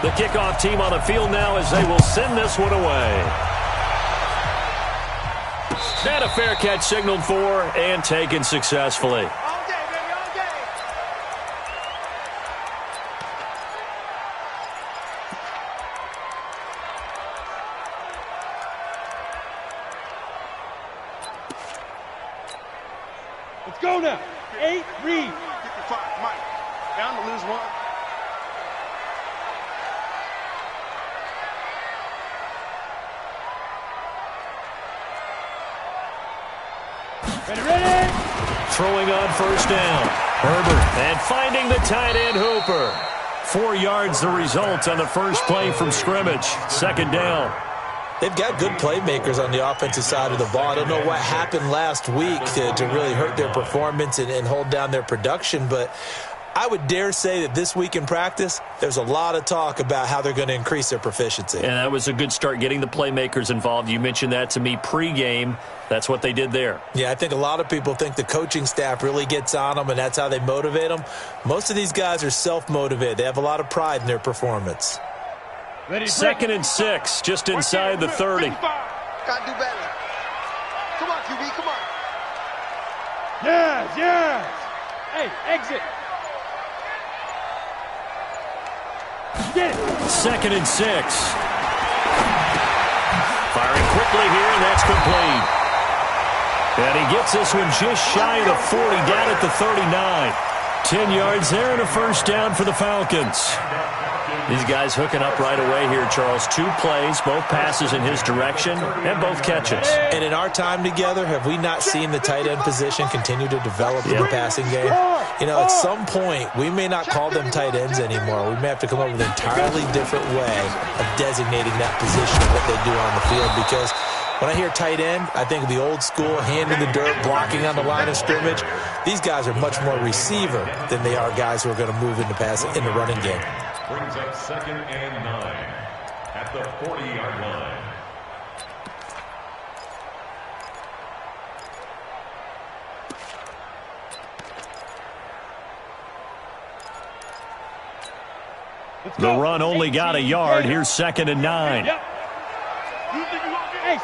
The kickoff team on the field now as they will send this one away. And a fair catch signaled for and taken successfully. All day, baby, all day. Let's go now. 8, read. 55, Mike. Down to lose one. Ready? Throwing on first down. Herbert. And finding the tight end Hooper. 4 yards the result on the first play from scrimmage. Second down. They've got good playmakers on the offensive side of the ball. I don't know what happened last week to really hurt their performance and hold down their production, but I would dare say that this week in practice, there's a lot of talk about how they're going to increase their proficiency. And that was a good start getting the playmakers involved. You mentioned that to me pregame. That's what they did there. Yeah, I think a lot of people think the coaching staff really gets on them, and that's how they motivate them. Most of these guys are self-motivated. They have a lot of pride in their performance. Second and 6, just inside the 30. Gotta do better. Come on, QB, come on. Yes. Hey, exit. Get it. Second and 6. Firing quickly here, and that's complete. And he gets this one just shy of the 40, down at the 39. 10 yards there and a first down for the Falcons. These guys hooking up right away here, Charles. 2 plays, both passes in his direction, and both catches. And in our time together, have we not seen the tight end position continue to develop in the passing game? You know, at some point, we may not call them tight ends anymore. We may have to come up with an entirely different way of designating that position and what they do on the field, because when I hear tight end, I think of the old school, hand in the dirt, blocking on the line of scrimmage. These guys are much more receiver than they are guys who are going to move into in the running game. Brings up 2nd and 9 at the 40-yard line. The run only got a yard. Here's 2nd and 9. Hey,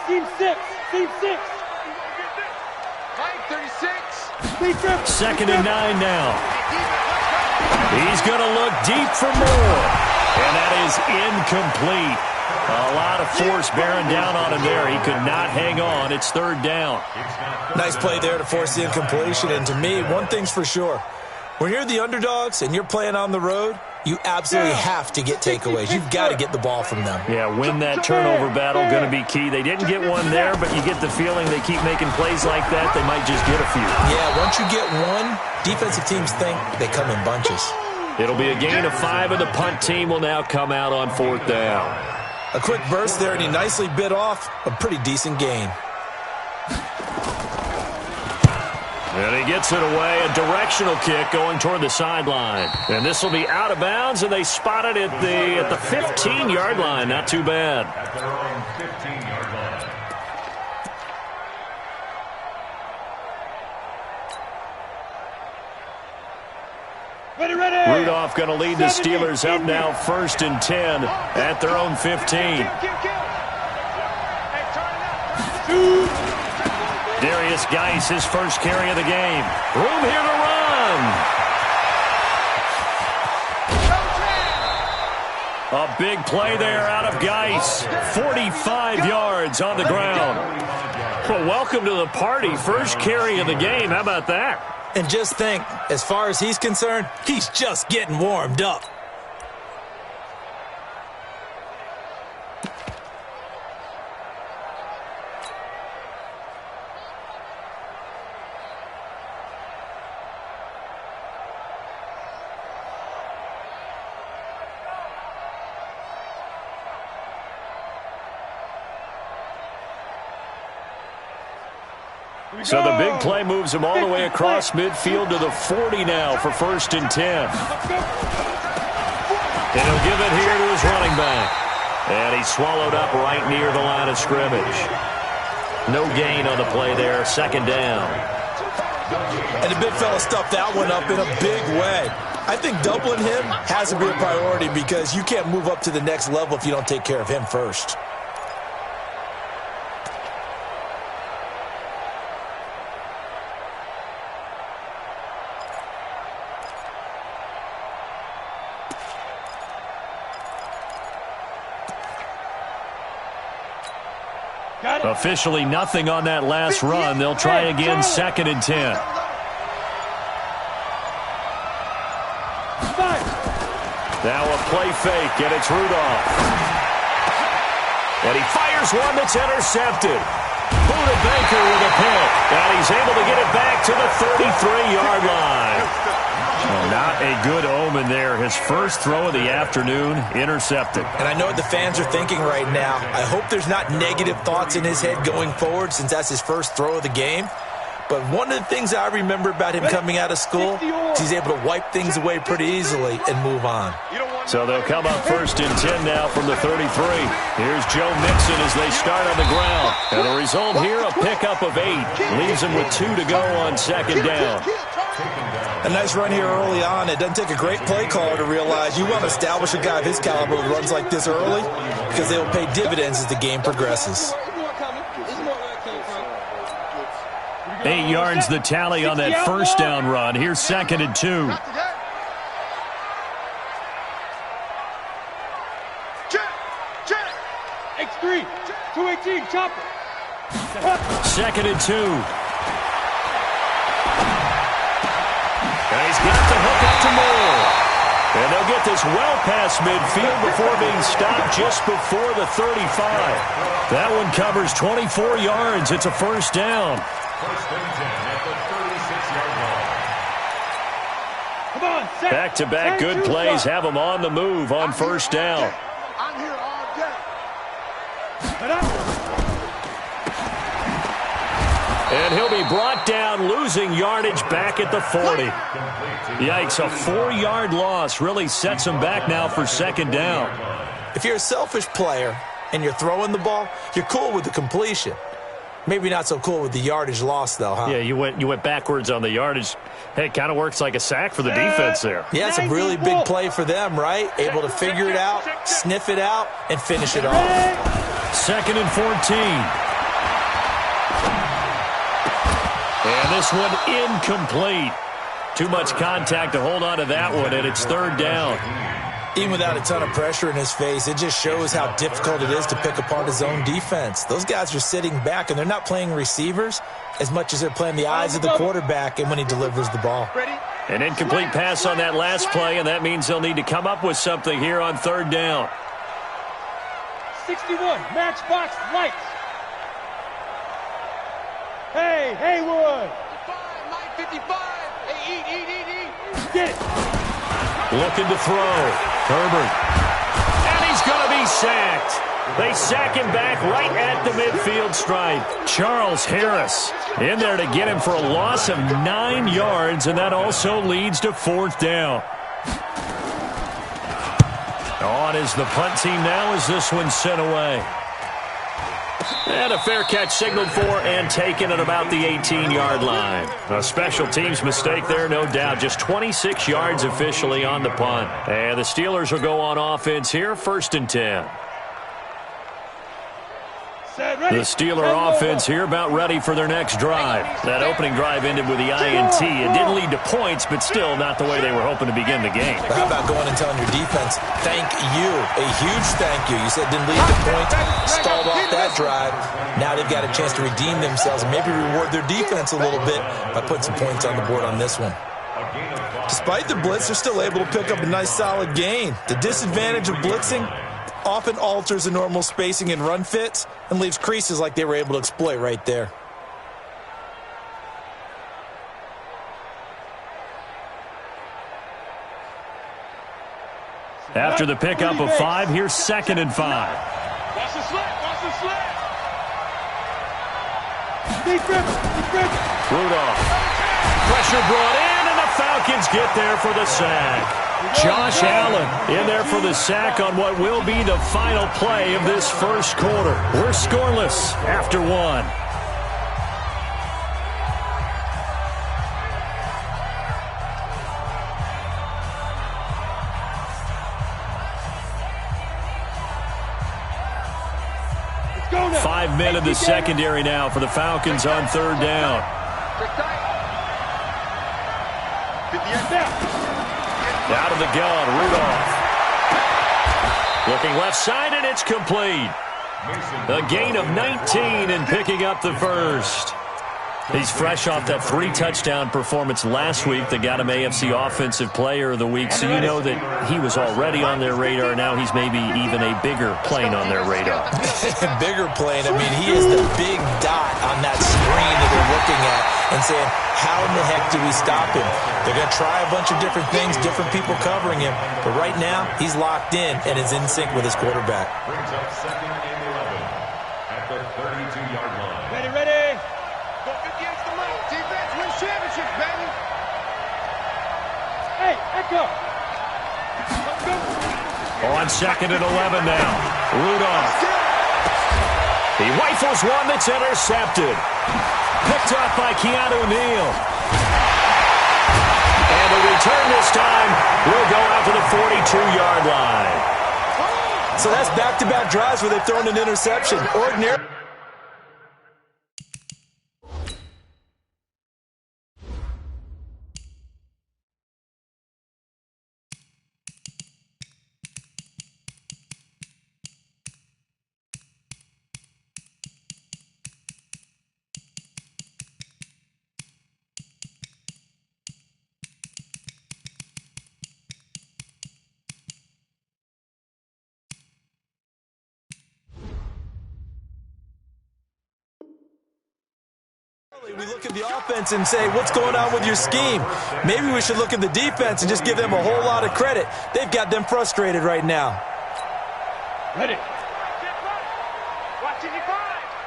seam 6. Mike, 36. 2nd and 9 now. He's going to look deep for more. And that is incomplete. A lot of force bearing down on him there. He could not hang on. It's 3rd down. Nice play there to force the incompletion. And to me, one thing's for sure. When you're the underdogs and you're playing on the road, you absolutely have to get takeaways. You've got to get the ball from them. Yeah, win that turnover battle, going to be key. They didn't get one there, but you get the feeling they keep making plays like that, they might just get a few. Yeah, once you get one, defensive teams think they come in bunches. It'll be a gain of 5, and the punt team will now come out on 4th down. A quick burst there, and he nicely bit off a pretty decent gain. And he gets it away, a directional kick going toward the sideline. And this will be out of bounds, and they spot it at the 15-yard line. Not too bad. At their own 15-yard line. Ready. Rudolph going to lead the Steelers up now 1st and 10 at their own 15. Darius Geis, his first carry of the game. Room here to run. A big play there out of Geis. 45 yards on the ground. Well, welcome to the party. First carry of the game. How about that? And just think, as far as he's concerned, he's just getting warmed up. So the big play moves him all the way across midfield to the 40 now for 1st and 10. And he'll give it here to his running back. And he's swallowed up right near the line of scrimmage. No gain on the play there, 2nd down. And the big fella stuffed that one up in a big way. I think doubling him has to be a priority because you can't move up to the next level if you don't take care of him first. Officially nothing on that last run. They'll try again, 2nd and 10. Now a play fake, and it's Rudolph. And he fires one that's intercepted. Buda Baker with a pick. And he's able to get it back to the 33-yard line. Well, not a good omen there. His first throw of the afternoon, intercepted. And I know what the fans are thinking right now. I hope there's not negative thoughts in his head going forward since that's his first throw of the game. But one of the things I remember about him coming out of school is he's able to wipe things away pretty easily and move on. So they'll come up 1st and 10 now from the 33. Here's Joe Mixon as they start on the ground. And the result here, a pickup of 8. Leaves them with 2 to go on 2nd down. A nice run here early on. It doesn't take a great play caller to realize you want to establish a guy of his caliber who runs like this early because they will pay dividends as the game progresses. 8 yards the tally on that first down run. Here's 2nd and 2. X3, 218, chopper. 2nd and 2. And he's got the hook up to Moore. And they'll get this well past midfield before being stopped just before the 35. That one covers 24 yards. It's a first down. First and 10 at the 36-yard line. Come on, set. Back-to-back good plays have them on the move on first down. I'm here all day. And he'll be brought down, losing yardage back at the 40. Yikes, a 4-yard loss really sets him back now for 2nd down. If you're a selfish player and you're throwing the ball, you're cool with the completion. Maybe not so cool with the yardage loss, though, huh? Yeah, you went backwards on the yardage. Hey, it kind of works like a sack for the defense there. Yeah, it's a really big play for them, right? Able to figure it out, sniff it out, and finish it off. 2nd and 14. And this one incomplete. Too much contact to hold on to that one, and it's 3rd down. Even without a ton of pressure in his face, it just shows how difficult it is to pick apart his own defense. Those guys are sitting back, and they're not playing receivers as much as they're playing the eyes of the quarterback and when he delivers the ball. An incomplete pass on that last play, and that means they'll need to come up with something here on 3rd down. 61, matchbox lights. Hey, Haywood. 55. Hey, eat. Get it. Looking to throw. Herbert. And he's going to be sacked. They sack him back right at the midfield stripe. Charles Harris in there to get him for a loss of 9 yards, and that also leads to 4th down. On is the punt team now as this one's sent away. And a fair catch signaled for and taken at about the 18-yard line. A special teams mistake there, no doubt. Just 26 yards officially on the punt. And the Steelers will go on offense here, 1st and 10. The Steeler offense here about ready for their next drive. That opening drive ended with the INT. It didn't lead to points, but still not the way they were hoping to begin the game. But how about going and telling your defense, thank you, a huge thank you. You said didn't lead to points, stalled off that drive. Now they've got a chance to redeem themselves and maybe reward their defense a little bit by putting some points on the board on this one. Despite the blitz, they're still able to pick up a nice solid gain. The disadvantage of blitzing often alters the normal spacing and run fits and leaves creases like they were able to exploit right there. After the pickup of 5, here's 2nd and 5. Watch the slant. Rudolph. Pressure brought in, and the Falcons get there for the sack. Josh Allen in there for the sack on what will be the final play of this first quarter. We're scoreless after 1. 5 men in the secondary now for the Falcons on third down. Out of the gun, Rudolph. Looking left side, and it's complete. A gain of 19 and picking up the first. He's fresh off that 3-touchdown performance last week that got him AFC Offensive Player of the Week, so you know that he was already on their radar. Now he's maybe even a bigger plane on their radar. Bigger plane. I mean, he is the big dot on that screen that they're looking at and saying, how in the heck do we stop him? They're going to try a bunch of different things, different people covering him, but right now he's locked in and is in sync with his quarterback. Brings up 2nd and 11 at the 32-yard line. Ready. Defense wins championships, baby. Hey, Echo. On 2nd and 11 now. Rudolph. He rifles one that's intercepted. Picked up by Keanu Neal. And the return this time will go out to the 42-yard line. So that's back-to-back drives where they've thrown an interception. Ordinary. We look at the offense and say, what's going on with your scheme? Maybe we should look at the defense and just give them a whole lot of credit. They've got them frustrated right now. Ready.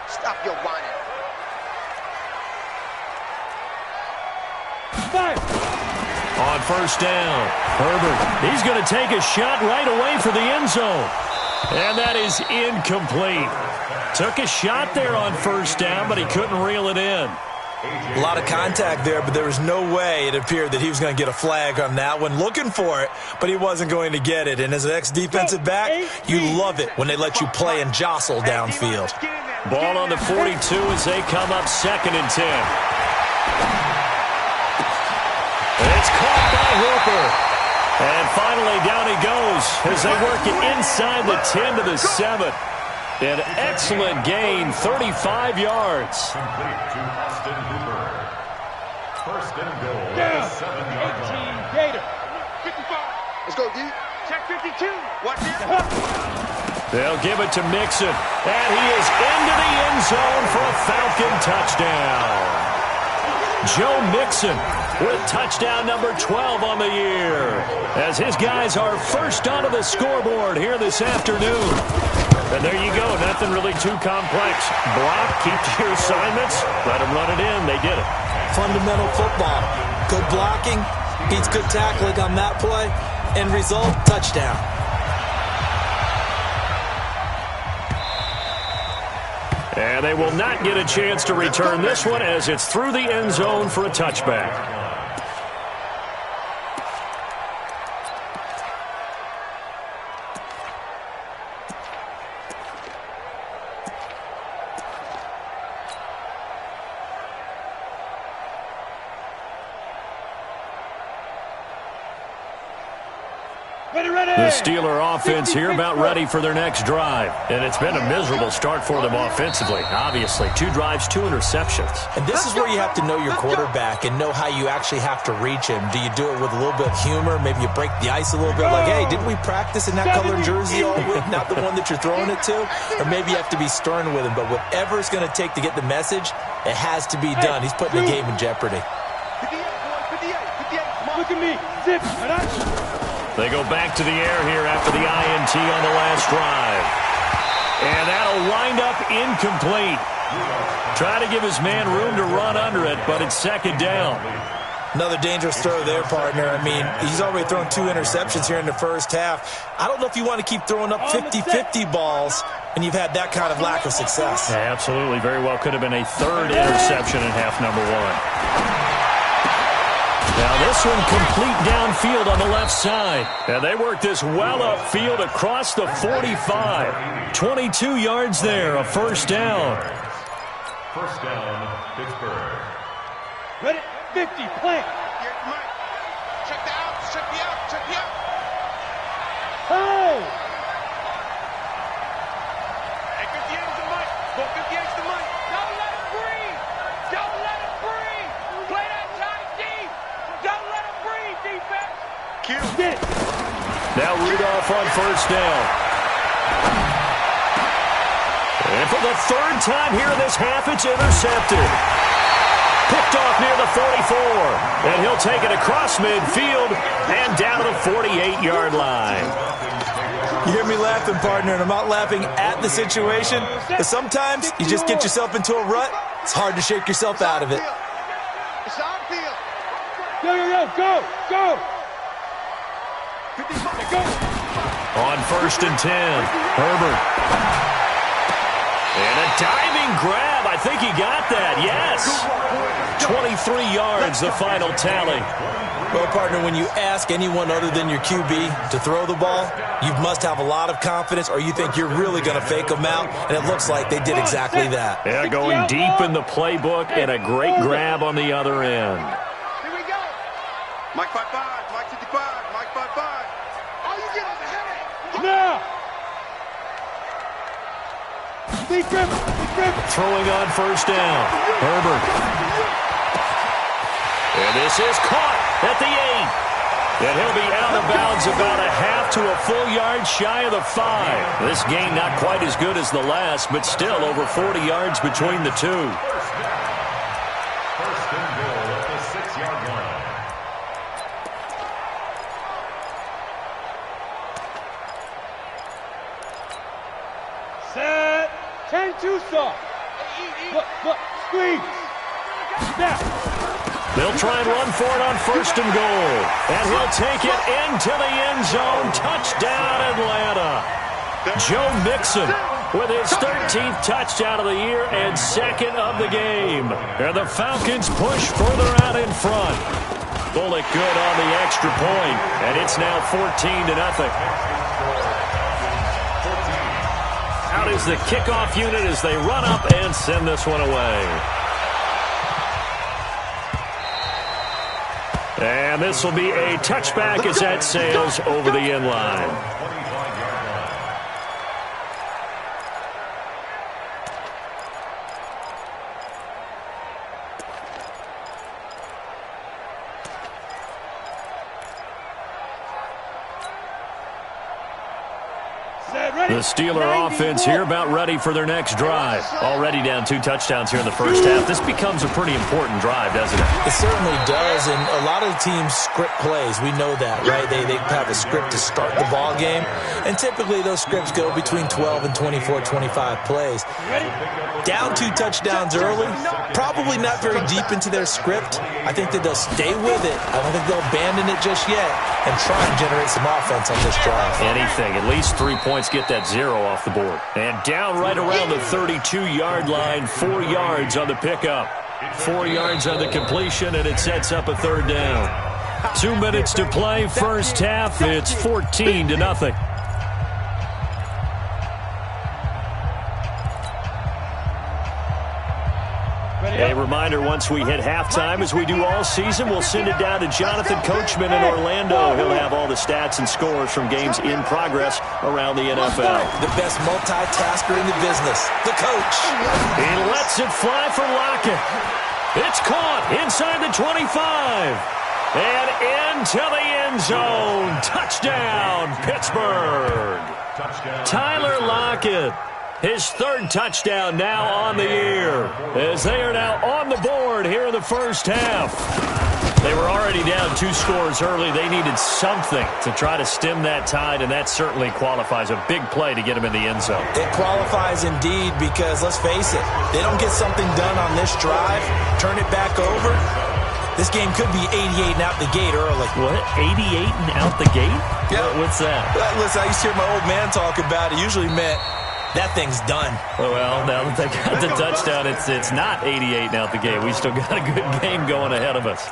Stop your whining. Fire. On first down, Herbert. He's going to take a shot right away for the end zone. And that is incomplete. Took a shot there on first down, but he couldn't reel it in. A lot of contact there, but there was no way it appeared that he was going to get a flag on that one. Looking for it, but he wasn't going to get it. And as an ex-defensive back, you love it when they let you play and jostle downfield. Ball on the 42 as they come up 2nd and 10. It's caught by Hooper. And finally down he goes as they work it inside the 10 to the 7. An excellent gain, 35 yards. Complete to Austin Hooper. First and goal. Down. 7-yard 18 line. Gator. 55. Let's go, D. Check 52. Watch it. They'll give it to Mixon. And he is into the end zone for a Falcon touchdown. Joe Mixon with touchdown number 12 on the year, as his guys are first onto the scoreboard here this afternoon. And there you go, nothing really too complex. Block, keep to your assignments, let them run it in. They did it. Fundamental football. Good blocking, beats good tackling on that play. End result, touchdown. And they will not get a chance to return this one as it's through the end zone for a touchback. The Steeler offense here about ready for their next drive. And it's been a miserable start for them offensively, obviously. 2 drives, 2 interceptions. And this is where you have to know your quarterback and know how you actually have to reach him. Do you do it with a little bit of humor? Maybe you break the ice a little bit like, hey, didn't we practice in that colored jersey all week? Not the one that you're throwing it to? Or maybe you have to be stern with him. But whatever it's going to take to get the message, it has to be done. He's putting the game in jeopardy. 58. Look at me. Zip. They go back to the air here after the INT on the last drive. And that'll wind up incomplete. Try to give his man room to run under it, but it's 2nd down. Another dangerous throw there, partner. I mean, he's already thrown 2 interceptions here in the first half. I don't know if you want to keep throwing up 50-50 balls, and you've had that kind of lack of success. Yeah, absolutely. Very well could have been a 3rd interception in half number 1. Now this one complete downfield on the left side. And they work this well upfield across the 45. 22 yards there, a first down. First down, Pittsburgh. Ready? 50, plant. Here, Mike. Check the outs, check the out, check the out. Hey! Hey, 58's the Mike. Go 58's the Mike. Don't let him breathe. Don't let him breathe. Play that tight deep. Don't let him breathe, defense. Get it. Now Rudolph on first down. And for the third time here in this half, it's intercepted. Picked off near the 44. And he'll take it across midfield and down to the 48-yard line. You hear me laughing, partner, and I'm not laughing at the situation. But sometimes you just get yourself into a rut. It's hard to shake yourself out of it. It's on field. Go. Go. On first and 10, Herbert. And a diving grab. I think he got that. Yes. 23 yards, the final tally. Well, partner, when you ask anyone other than your QB to throw the ball, you must have a lot of confidence, or you think you're really going to fake them out, and it looks like they did exactly that. Yeah, going deep in the playbook and a great grab on the other end. Here we go. Mike 5-5, Mike 55, Mike 5-5. All you get is a headache. Now. Big grip. Throwing on first down. Herbert. And this is caught at the 8. And he'll be out of bounds about a half to a full yard shy of the 5. This game not quite as good as the last, but still over 40 yards between the two. First and goal at the 6-yard line. Set. 10-2 soft. Look. Squeeze. Snap. They'll try and run for it on first and goal. And he'll take it into the end zone. Touchdown, Atlanta. Joe Mixon with his 13th touchdown of the year and second of the game. And the Falcons push further out in front. Bullock good on the extra point, and it's now 14-0. Out is the kickoff unit as they run up and send this one away. And this will be a touchback as that sails over the end line. 25-yard line. The Steeler offense here about ready for their next drive. Already down 2 touchdowns here in the first half. This becomes a pretty important drive, doesn't it? It certainly does, and a lot of the teams script plays. We know that, right? They have a script to start the ball game, and typically those scripts go between 12 and 24, 25 plays. Down 2 touchdowns early, probably not very deep into their script. I think that they'll stay with it. I don't think they'll abandon it just yet and try and generate some offense on this drive. Anything, at least 3 points, get that 0 off the board. And down right around the 32-yard line, 4 yards on the pickup. 4 yards on the completion, and it sets up a third down. 2 minutes to play, first half. It's 14-0. A reminder, once we hit halftime, as we do all season, we'll send it down to Jonathan Coachman in Orlando. He'll have all the stats and scores from games in progress around the NFL. The best multitasker in the business, the coach. He lets it fly for Lockett. It's caught inside the 25. And into the end zone. Touchdown, Pittsburgh. Tyler Lockett. His 3rd touchdown now on the year, as they are now on the board here in the first half. They were already down 2 scores early. They needed something to try to stem that tide, and that certainly qualifies. A big play to get him in the end zone. It qualifies indeed because, let's face it, they don't get something done on this drive, turn it back over. This game could be 88 and out the gate early. What? 88 and out the gate? Yeah. What's that? Listen, I used to hear my old man talk about it. Usually meant that thing's done. Well, now that they got the touchdown, it's not 88 and out the gate. We still got a good game going ahead of us.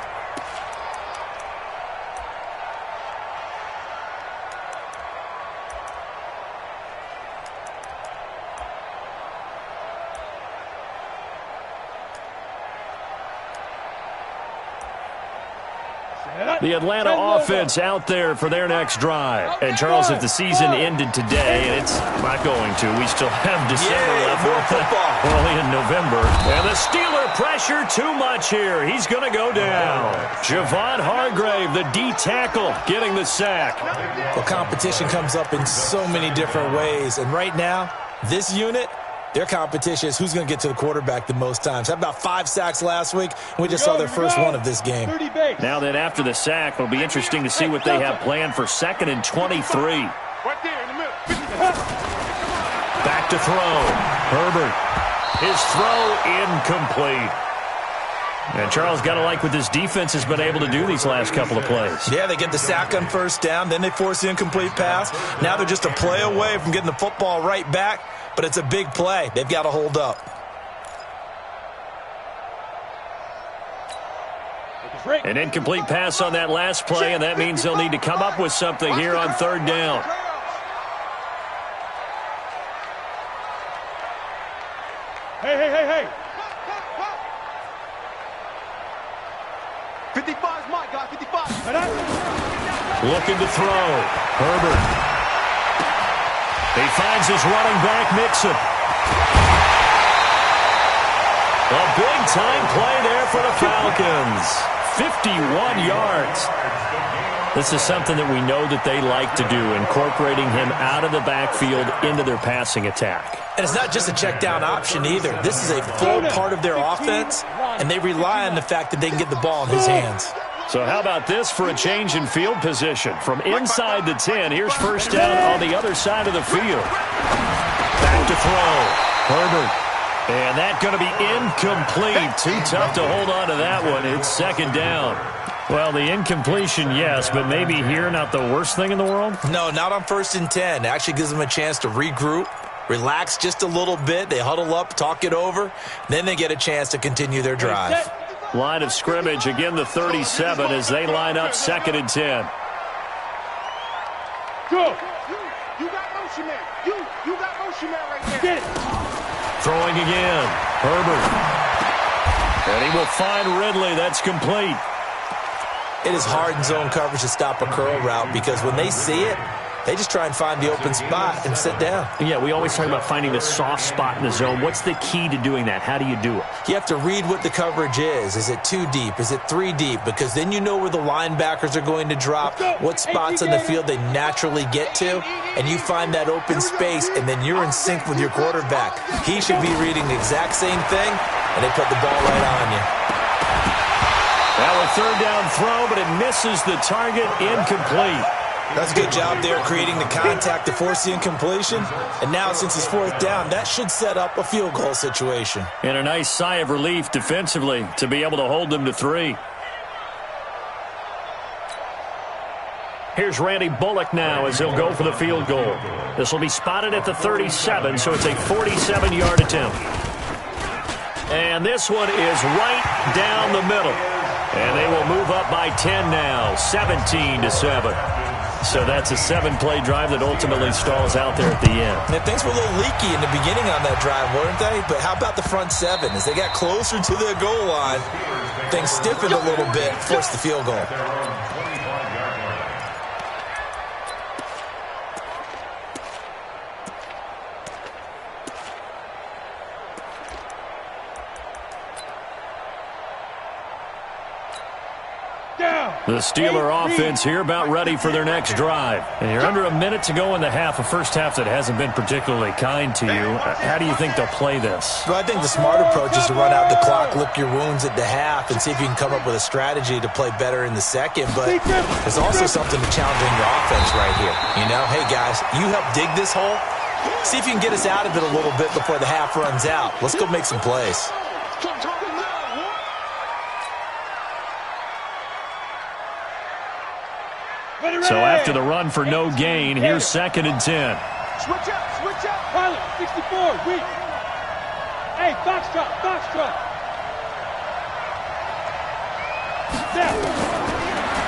The Atlanta offense out there for their next drive. And, Charles, if the season ended today, and it's not going to, we still have December left. More football. We're only in November. And the Steeler pressure too much here. He's going to go down. Javon Hargrave, the D tackle, getting the sack. Well, competition comes up in so many different ways. And right now, this unit, their competition is who's going to get to the quarterback the most times. How about 5 sacks last week? We just saw their first one of this game. Now then, after the sack, it'll be interesting to see what they have planned for 2nd and 23. Right there in the middle. Back to throw. Herbert. His throw incomplete. And Charles, got to like what this defense has been able to do these last couple of plays. Yeah, they get the sack on first down, then they force the incomplete pass. Now they're just a play away from getting the football right back, but it's a big play. They've got to hold up. An incomplete pass on that last play, and that means they'll need to come up with something here on 3rd down. Hey. 55 is my guy, 55. Looking to throw. Herbert. He finds his running back, Mixon. A big-time play there for the Falcons. 51 yards. This is something that we know that they like to do, incorporating him out of the backfield into their passing attack. And it's not just a check-down option either. This is a full part of their offense, and they rely on the fact that they can get the ball in his hands. So how about this for a change in field position? From inside the 10, here's first down on the other side of the field. Back to throw. Herbert. And that's going to be incomplete. Too tough to hold on to that one. It's 2nd down. Well, the incompletion, yes, but maybe here not the worst thing in the world? No, not on 1st and 10. It actually gives them a chance to regroup, relax just a little bit. They huddle up, talk it over. Then they get a chance to continue their drive. Line of scrimmage, again the 37 as they line up 2nd and 10. Go. You got motion man. You got motion man right there. Get it. Throwing again. Herbert. And he will find Ridley. That's complete. It is hard in zone coverage to stop a curl route because when they see it, they just try and find the open spot and sit down. Yeah, we always talk about finding the soft spot in the zone. What's the key to doing that? How do you do it? You have to read what the coverage is. Is it 2 deep? Is it 3 deep? Because then you know where the linebackers are going to drop, what spots on the field they naturally get to, and you find that open space, and then you're in sync with your quarterback. He should be reading the exact same thing, and they put the ball right on you. Now a 3rd down throw, but it misses the target. Incomplete. That's a good job there creating the contact to force the incompletion. And now since it's 4th down, that should set up a field goal situation. And a nice sigh of relief defensively to be able to hold them to 3. Here's Randy Bullock now as he'll go for the field goal. This will be spotted at the 37, so it's a 47-yard attempt. And this one is right down the middle. And they will move up by 10 now, 17-7. So that's a 7-play drive that ultimately stalls out there at the end. And things were a little leaky in the beginning on that drive, weren't they? But how about the front 7? As they got closer to the goal line, things stiffened a little bit, forced the field goal. The Steeler offense here about ready for their next drive. And you're under a minute to go in the half, a first half that hasn't been particularly kind to you. How do you think they'll play this? Well, I think the smart approach is to run out the clock, lick your wounds at the half, and see if you can come up with a strategy to play better in the second. But there's also something to challenging your offense right here. You know, hey, guys, you help dig this hole. See if you can get us out of it a little bit before the half runs out. Let's go make some plays. So after the run for no gain, here's 2nd and 10. Switch up. Pilot, 64, weak. Hey, box drop. Step.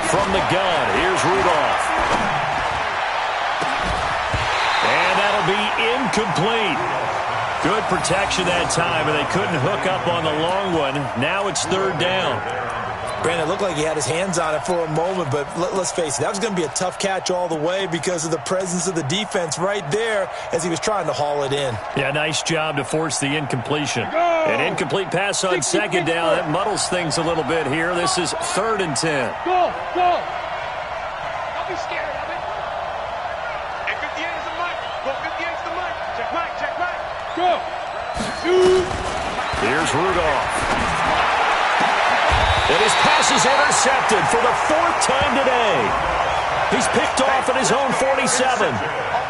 From the gun, here's Rudolph. And that'll be incomplete. Good protection that time, and they couldn't hook up on the long one. Now it's 3rd down. Brandon, it looked like he had his hands on it for a moment, but let's face it, that was going to be a tough catch all the way because of the presence of the defense right there as he was trying to haul it in. Yeah, nice job to force the incompletion. An incomplete pass on second down. That muddles things a little bit here. This is 3rd and 10. Go! Don't be scared of it. And 58 is the mic. Go 58 is the mic. Check mic. Go! Shoot! Here's Rudolph. And his pass is intercepted for the 4th time today. He's picked off at his own 47.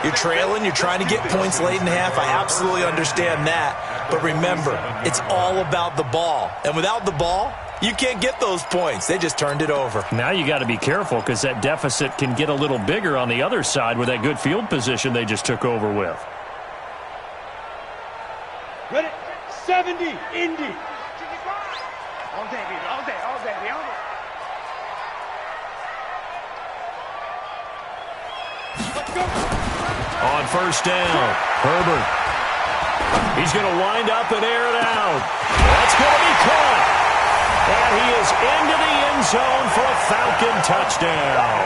You're trailing, you're trying to get points late in the half. I absolutely understand that. But remember, it's all about the ball. And without the ball, you can't get those points. They just turned it over. Now you got to be careful because that deficit can get a little bigger on the other side with that good field position they just took over with. Ready? 70, Indy. All day, baby. All day. Let's go. On 1st down, Herbert. He's going to wind up and air it out. That's going to be caught. And he is into the end zone for a Falcon touchdown.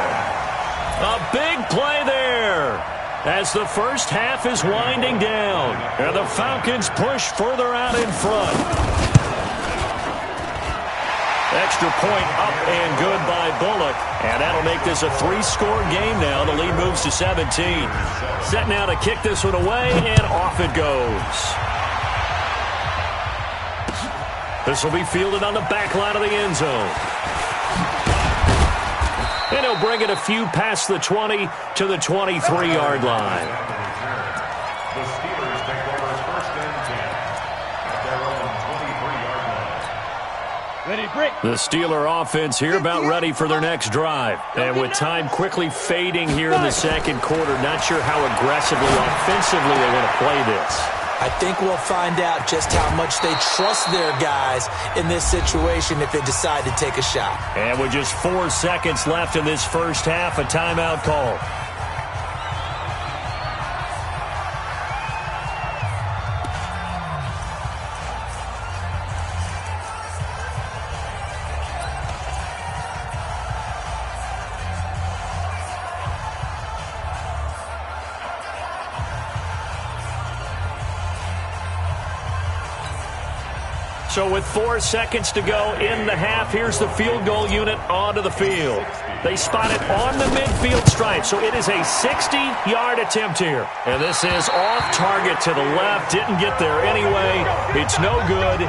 A big play there as the first half is winding down. And the Falcons push further out in front. Extra point up and good by Bullock. And that'll make this a 3-score game now. The lead moves to 17. Set now to kick this one away, and off it goes. This will be fielded on the back line of the end zone. And he'll bring it a few past the 20 to the 23-yard line. The Steelers take over 1st and 10 at their own 23-yard line. Ready, break. The Steeler offense here about ready for their next drive. And with time quickly fading here in the second quarter, not sure how aggressively, offensively they want to play this. I think we'll find out just how much they trust their guys in this situation if they decide to take a shot. And with just 4 seconds left in this first half, a timeout call. So with 4 seconds to go in the half, here's the field goal unit onto the field. They spot it on the midfield stripe, so it is a 60-yard attempt here. And this is off target to the left. Didn't get there anyway. It's no good.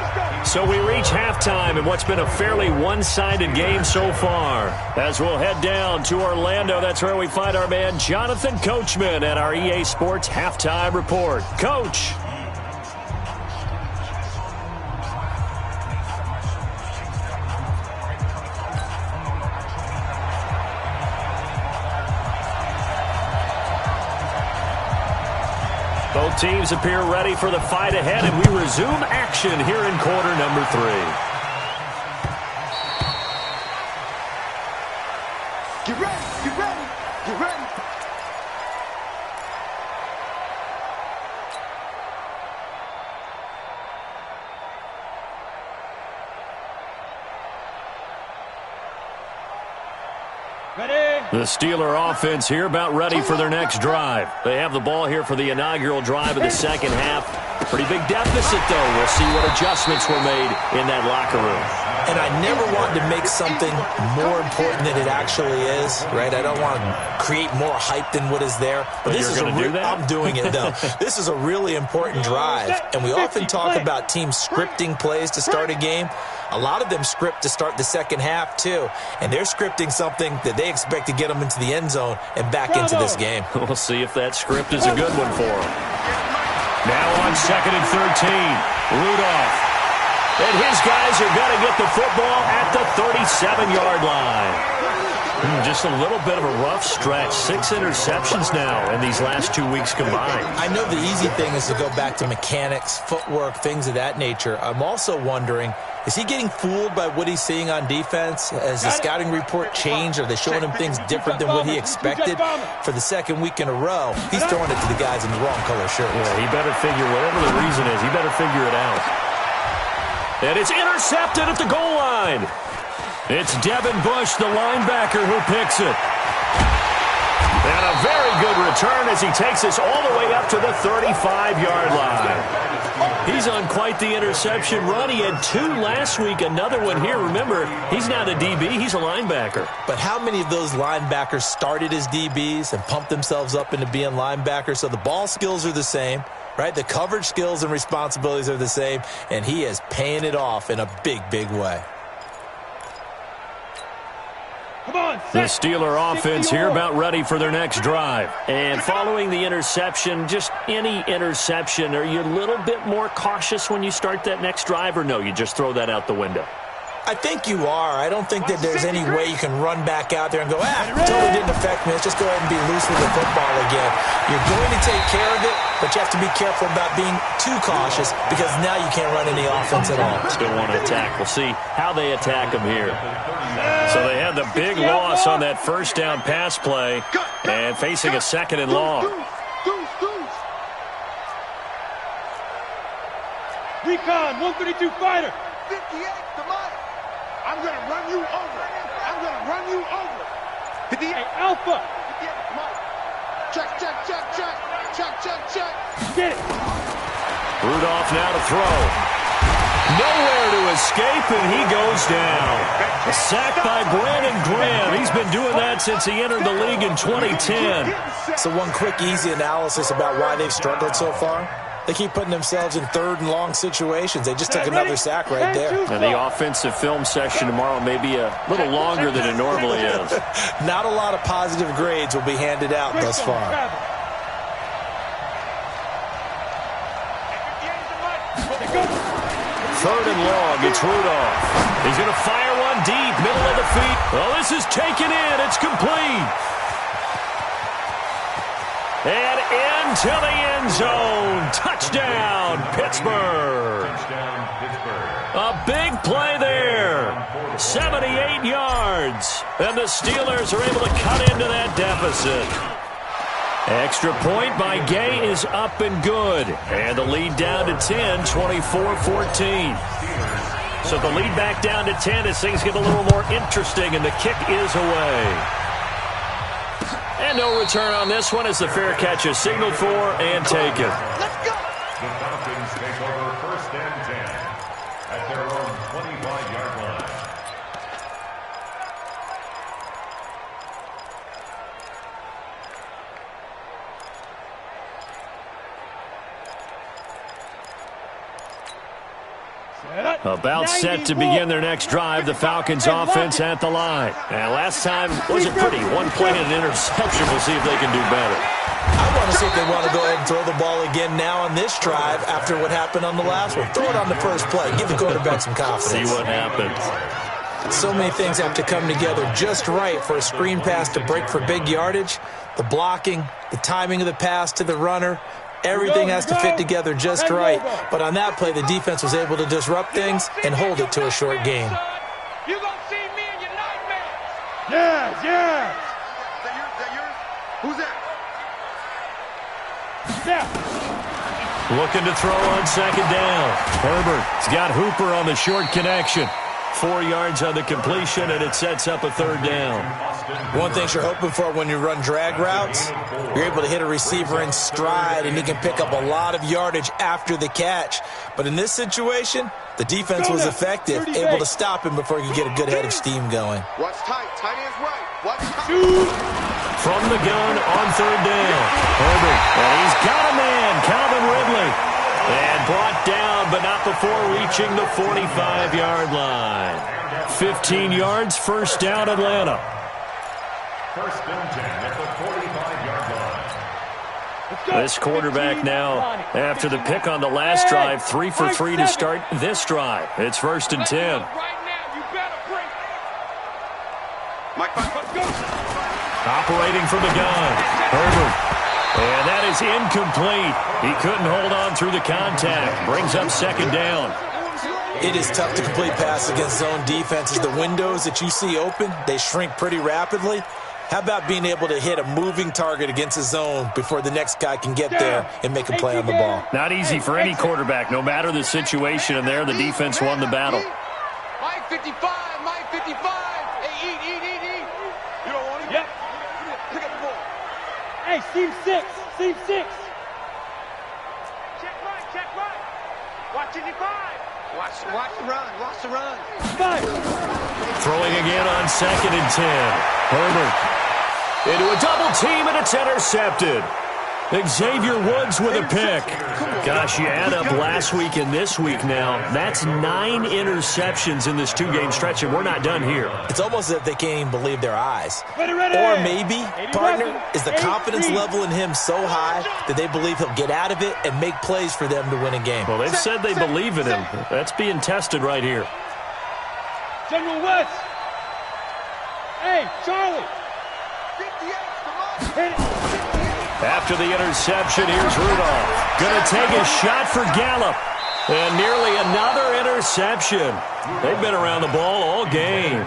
So we reach halftime in what's been a fairly one-sided game so far. As we'll head down to Orlando, that's where we find our man Jonathan Coachman at our EA Sports Halftime Report. Coach. Both teams appear ready for the fight ahead, and we resume action here in quarter number 3. Get ready. Ready. The Steeler offense here about ready for their next drive. They have the ball here for the inaugural drive of the second half. Pretty big deficit, though. We'll see what adjustments were made in that locker room. And I never want to make something more important than it actually is, right? I don't want to create more hype than what is there. But this is you're going to do that? I'm doing it, though. This is a really important drive, and we often talk about teams scripting plays to start a game. A lot of them script to start the second half, too. And they're scripting something that they expect to get them into the end zone and back into this game. We'll see if that script is a good one for them. Now on 2nd and 13, Rudolph. And his guys are going to get the football at the 37-yard line. Just a little bit of a rough stretch. 6 interceptions now in these last 2 weeks combined. I know the easy thing is to go back to mechanics, footwork, things of that nature. I'm also wondering, is he getting fooled by what he's seeing on defense? Has the scouting report changed? Are they showing him things different than what he expected? For the second week in a row, he's throwing it to the guys in the wrong color shirts. Yeah, he better figure, whatever the reason is, he better figure it out. And it's intercepted at the goal line. It's Devin Bush, the linebacker, who picks it. And a very good return as he takes us all the way up to the 35-yard line. He's on quite the interception run. He had 2 last week, another one here. Remember, he's not a DB, he's a linebacker. But how many of those linebackers started as DBs and pumped themselves up into being linebackers? So the ball skills are the same, right? The coverage skills and responsibilities are the same, and he is paying it off in a big, big way. The Steeler offense here about ready for their next drive. And following the interception, just any interception, are you a little bit more cautious when you start that next drive, or no, you just throw that out the window? I think you are. I don't think that there's any way you can run back out there and go, totally didn't affect me. Let's just go ahead and be loose with the football again. You're going to take care of it, but you have to be careful about being too cautious because now you can't run any offense at all. Still want to attack. We'll see how they attack him here. So they had the big loss on that first down pass play and facing a 2nd and long. Recon, 132 fighter. 58 to Mike. I'm going to run you over. I'm going to run you over. 58. Hey, Alpha. 58 to Mike. Check, check, check, check. Check, check, check. Get it. Rudolph now to throw. Nowhere to escape, and he goes down. A sack by Brandon Graham. He's been doing that since he entered the league in 2010. So one quick, easy analysis about why they've struggled so far. They keep putting themselves in 3rd and long situations. They just took another sack right there. And the offensive film session tomorrow may be a little longer than it normally is. Not a lot of positive grades will be handed out thus far. 3rd and long, it's Rudolph. He's going to fire one deep, middle of the feet. Well, this is taken in. It's complete. And into the end zone. Touchdown, Pittsburgh. A big play there. 78 yards. And the Steelers are able to cut into that deficit. Extra point by Gay is up and good. And the lead down to 10, 24-14. So the lead back down to 10 as things get a little more interesting, and the kick is away. And no return on this one as the fair catch is signaled for and taken. Let's go. The Falcons take over 1st and 10 at their own 25-yard line. About set to begin their next drive, the Falcons offense at the line. And last time wasn't pretty. One play and an interception. We'll see if they can do better. I want to see if they want to go ahead and throw the ball again now on this drive after what happened on the last one. Throw it on the first play. Give the quarterback some confidence. See what happens. So many things have to come together just right for a screen pass to break for big yardage. The blocking, the timing of the pass to the runner, everything has to fit together just right. But on that play, the defense was able to disrupt things and hold it to a short game. You're going to see me in your nightmares. Yes, yes. Is that yours? Who's that? Yeah. Looking to throw on 2nd down. Herbert's got Hooper on the short connection. 4 yards on the completion, and it sets up a 3rd down. One thing you're hoping for when you run drag routes, you're able to hit a receiver in stride, and he can pick up a lot of yardage after the catch. But in this situation, the defense was effective, able to stop him before he could get a good head of steam going. Watch tight. Tight end's right. Watch tight. From the gun on 3rd down. Herbert, and he's got a man, Calvin Ridley. And brought down, but not before reaching the 45-yard line. 15 yards, 1st down, Atlanta. 1st and 10 at the 45-yard line. This quarterback now, after the pick on the last drive, 3 for 3 to start this drive. It's 1st and 10. Right now, you better bring. Mike, let's go. Operating from the gun, Herbert. And that is incomplete. He couldn't hold on through the contact. Brings up 2nd down. It is tough to complete passes against zone defenses. The windows that you see open, they shrink pretty rapidly. How about being able to hit a moving target against a zone before the next guy can get there and make a play on the ball? Not easy for any quarterback, no matter the situation, and there the defense won the battle. Mike 55, Mike 55. Hey, eat. You don't want him? Yep. Pick up the ball. Hey, seam 6. Seam 6. Check right. Watch 55. Watch the run. 5. Throwing again on 2nd and 10. Herbert into a double team, and it's intercepted. Xavier Woods with a pick. Gosh, you add up last week and this week now. That's 9 interceptions in this 2-game stretch, and we're not done here. It's almost as if they can't even believe their eyes. Ready. Or maybe, partner, is the confidence level in him so high that they believe he'll get out of it and make plays for them to win a game. Well, they've said they believe in him. That's being tested right here. General West. Hey, Charlie. 58, come on. Hit it. After the interception, here's Rudolph. Going to take a shot for Gallup. And nearly another interception. They've been around the ball all game.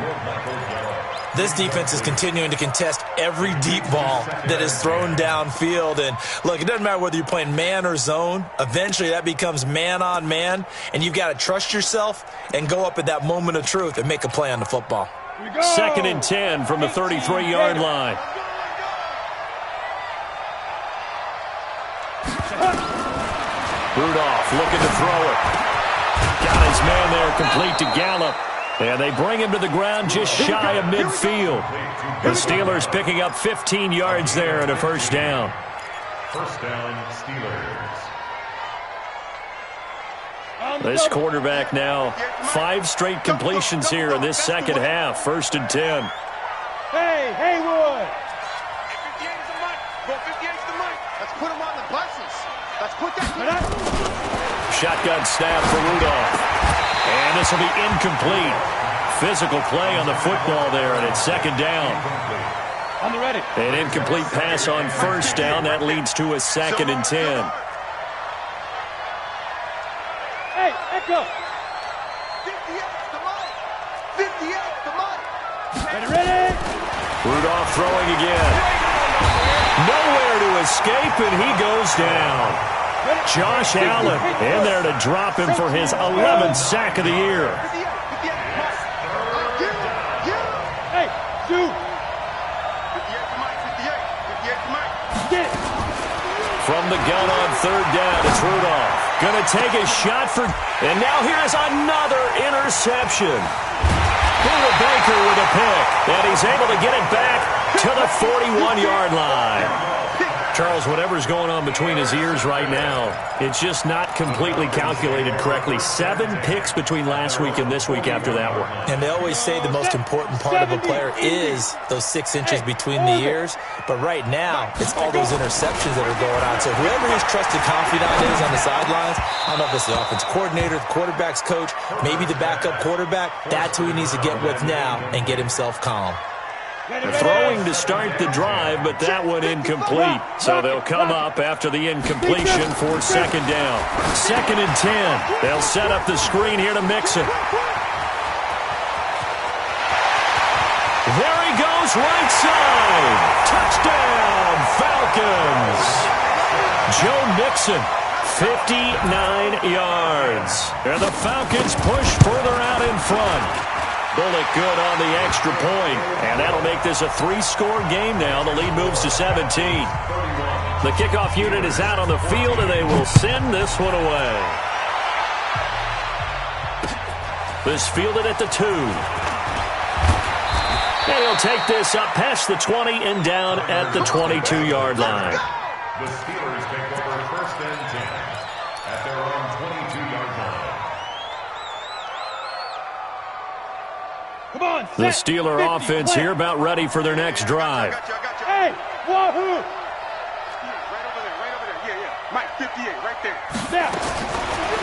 This defense is continuing to contest every deep ball that is thrown downfield. And look, it doesn't matter whether you're playing man or zone. Eventually, that becomes man on man. And you've got to trust yourself and go up at that moment of truth and make a play on the football. 2nd and 10 from the 33-yard line. Rudolph looking to throw it. Got his man there complete to Gallup. And they bring him to the ground just shy of midfield. The Steelers picking up 15 yards there and a first down. First down, Steelers. This quarterback now, 5 straight completions here in this second half. 1st and 10. Hey, Haywood. 58's the money. Go 58's the money. Let's put him on the buses. Let's put that. Shotgun snap for Rudolph. And this will be incomplete. Physical play on the football there, and it's 2nd down. On the ready. An incomplete pass on 1st down. That leads to a 2nd and 10. Hey, Echo. 58's the money. 58's the money. Ready. Rudolph throwing again. Nowhere to escape, and he goes down. Josh Allen in there to drop him for his 11th sack of the year. Hey, shoot. 58's the money. 58's the money. Get it. From the gun on 3rd down, it's Rudolph. Going to take a shot for, and now here's another interception. Buda Baker with a pick, and he's able to get it back to the 41-yard line. Charles, whatever's going on between his ears right now, it's just not completely calculated correctly. 7 picks between last week and this week after that one. And they always say the most important part of a player is those 6 inches between the ears. But right now, it's all those interceptions that are going on. So whoever his trusted confidant is on the sidelines, I don't know if it's the offense coordinator, the quarterback's coach, maybe the backup quarterback, that's who he needs to get with now and get himself calm. Throwing to start the drive, but that one incomplete. So they'll come up after the incompletion for 2nd down. 2nd and 10. They'll set up the screen here to Mixon. There he goes, right side. Touchdown, Falcons. Joe Mixon, 59 yards. And the Falcons push further out in front. Bullock good on the extra point, and that'll make this a 3-score game now. The lead moves to 17. The kickoff unit is out on the field, and they will send this one away. This fielded at the 2. And he'll take this up past the 20 and down at the 22-yard line. The Steelers take over 1st and 10 at their own 22-yard line. Come on, The Steeler offense here about ready for their next drive. I got you. Hey, wahoo! Right over there. Yeah. Mike, 58, right there. Snap.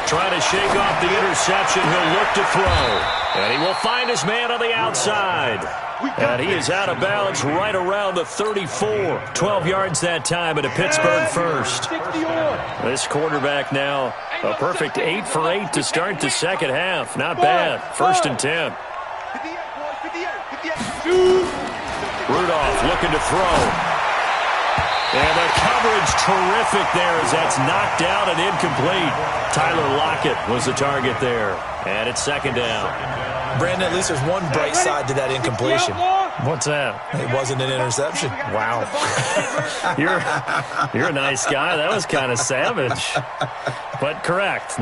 Trying to shake off the interception. He'll look to throw. And he will find his man on the outside. And he is out of bounds right around the 34. 12 yards that time at a Pittsburgh first. 60 on. This quarterback now a perfect 8 for 8 to start the second half. Not bad. 1st and 10. 58, boys, 58. Shoot. Rudolph looking to throw. And the coverage terrific there as that's knocked out and incomplete. Tyler Lockett was the target there. And it's second down. Brandon, at least there's one bright side to that incompletion. What's that? It wasn't an interception. Wow. You're a nice guy. That was kind of savage. But correct.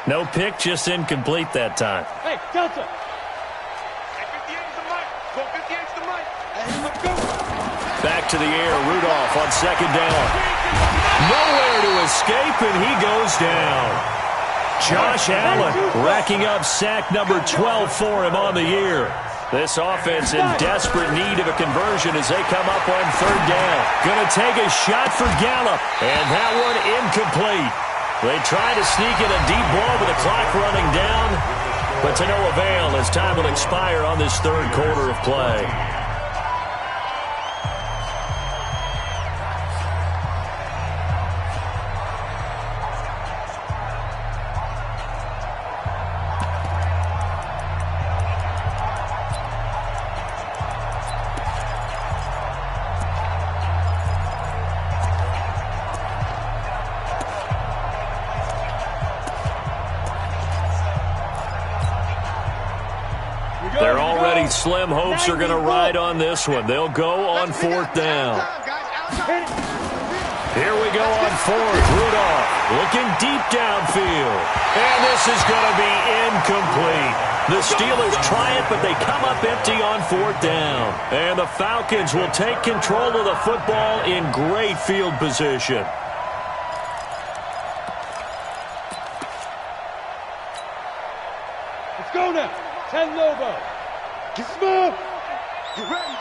No pick, just incomplete that time. Hey, Delta. Back to the air. Rudolph on second down. Nowhere to escape, and he goes down. Josh Allen racking up sack number 12 for him on the year. This offense in desperate need of a conversion as they come up on third down. Going to take a shot for Gallup, and that one incomplete. They try to sneak in a deep ball with the clock running down, but to no avail as time will expire on this third quarter of play. Slim hopes are going to ride on this one. They'll go on fourth down. Here we go on fourth. Rudolph looking deep downfield. And this is going to be incomplete. The Steelers try it, but they come up empty on fourth down. And the Falcons will take control of the football in great field position. Let's go now. 10 Lobo. Get smooth. You ready?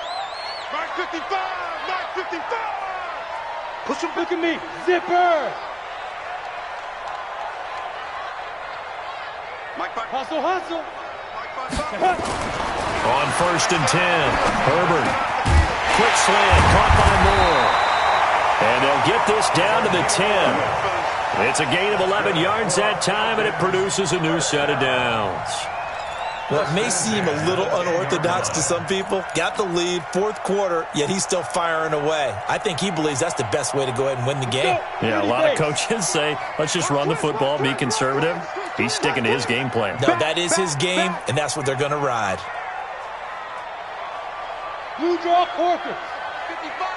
Mark 55. Mark 55. Push him. Look at me. Zipper. Mike Buck. Hustle, hustle. On first and 10, Herbert. Quick slant, caught by Moore. And they'll get this down to the 10. It's a gain of 11 yards that time, and it produces a new set of downs. Well, it may seem a little unorthodox to some people. Got the lead, fourth quarter, yet he's still firing away. I think he believes that's the best way to go ahead and win the game. Yeah, a lot of coaches say, let's just run the football, be conservative. He's sticking to his game plan. No, that is his game, and that's what they're going to ride. Blue draw Corkers. 55.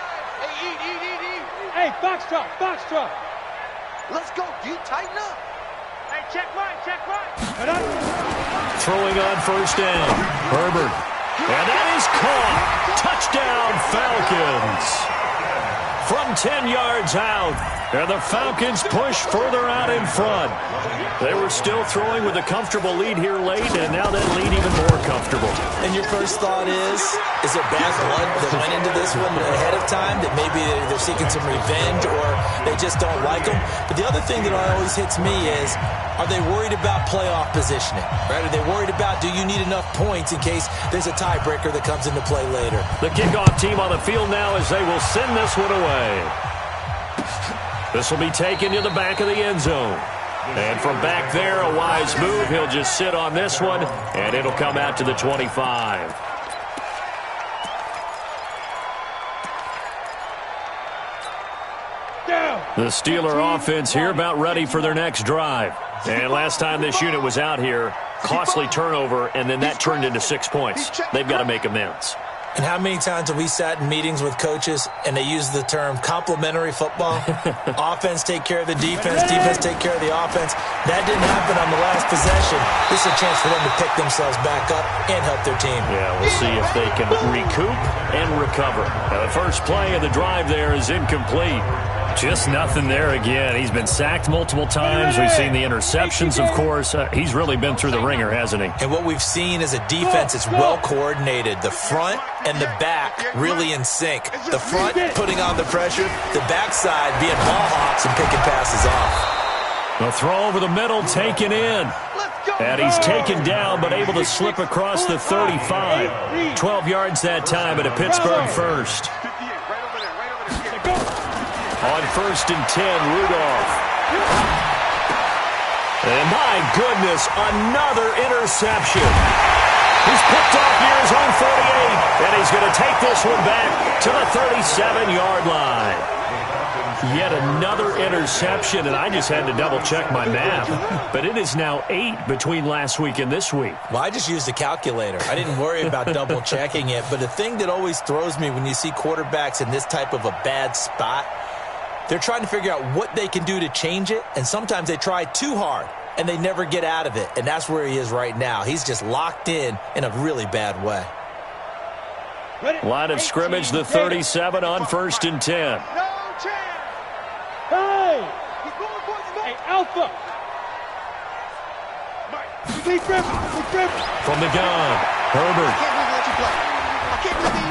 Hey, eat. Hey, foxtrot, foxtrot. Let's go, D. Tighten up. Hey, check right. Throwing on first down. Herbert. And that is caught. Touchdown, Falcons. From 10 yards out. And the Falcons push further out in front. They were still throwing with a comfortable lead here late, and now that lead even more comfortable. And your first thought is there bad blood that went into this one ahead of time, that maybe they're seeking some revenge or they just don't like them? But the other thing that always hits me is, are they worried about playoff positioning? Right? Are they worried about, do you need enough points in case there's a tiebreaker that comes into play later? The kickoff team on the field now as they will send this one away. This will be taken to the back of the end zone. And from back there, a wise move. He'll just sit on this one, and it'll come out to the 25. The Steeler offense here about ready for their next drive. And last time this unit was out here, costly turnover, and then that turned into 6 points. They've got to make amends. And how many times have we sat in meetings with coaches and they use the term complementary football? Offense take care of the defense, defense take care of the offense. That didn't happen on the last possession. This is a chance for them to pick themselves back up and help their team. Yeah, we'll see if they can recoup and recover. Now, the first play of the drive there is incomplete. Just nothing there again. He's been sacked multiple times. We've seen the interceptions, of course. He's really been through the ringer, hasn't he? And what we've seen is a defense that's well coordinated. The front and the back really in sync. The front putting on the pressure, the backside being ball hawks and picking passes off. The throw over the middle taken in. And he's taken down but able to slip across the 35. 12 yards that time at a Pittsburgh first. On first and 10, Rudolph. And my goodness, another interception. He's picked off near his own 48, and he's going to take this one back to the 37-yard line. Yet another interception, and I just had to double-check my math. But it is now 8 between last week and this week. Well, I just used a calculator. I didn't worry about double-checking it. But the thing that always throws me when you see quarterbacks in this type of a bad spot, they're trying to figure out what they can do to change it, and sometimes they try too hard, and they never get out of it. And that's where he is right now. He's just locked in a really bad way. Line of scrimmage, the 37 on 1st and 10. No chance. Hey! He's going for the Hey, Alpha! Big Griffin! From the gun, Herbert.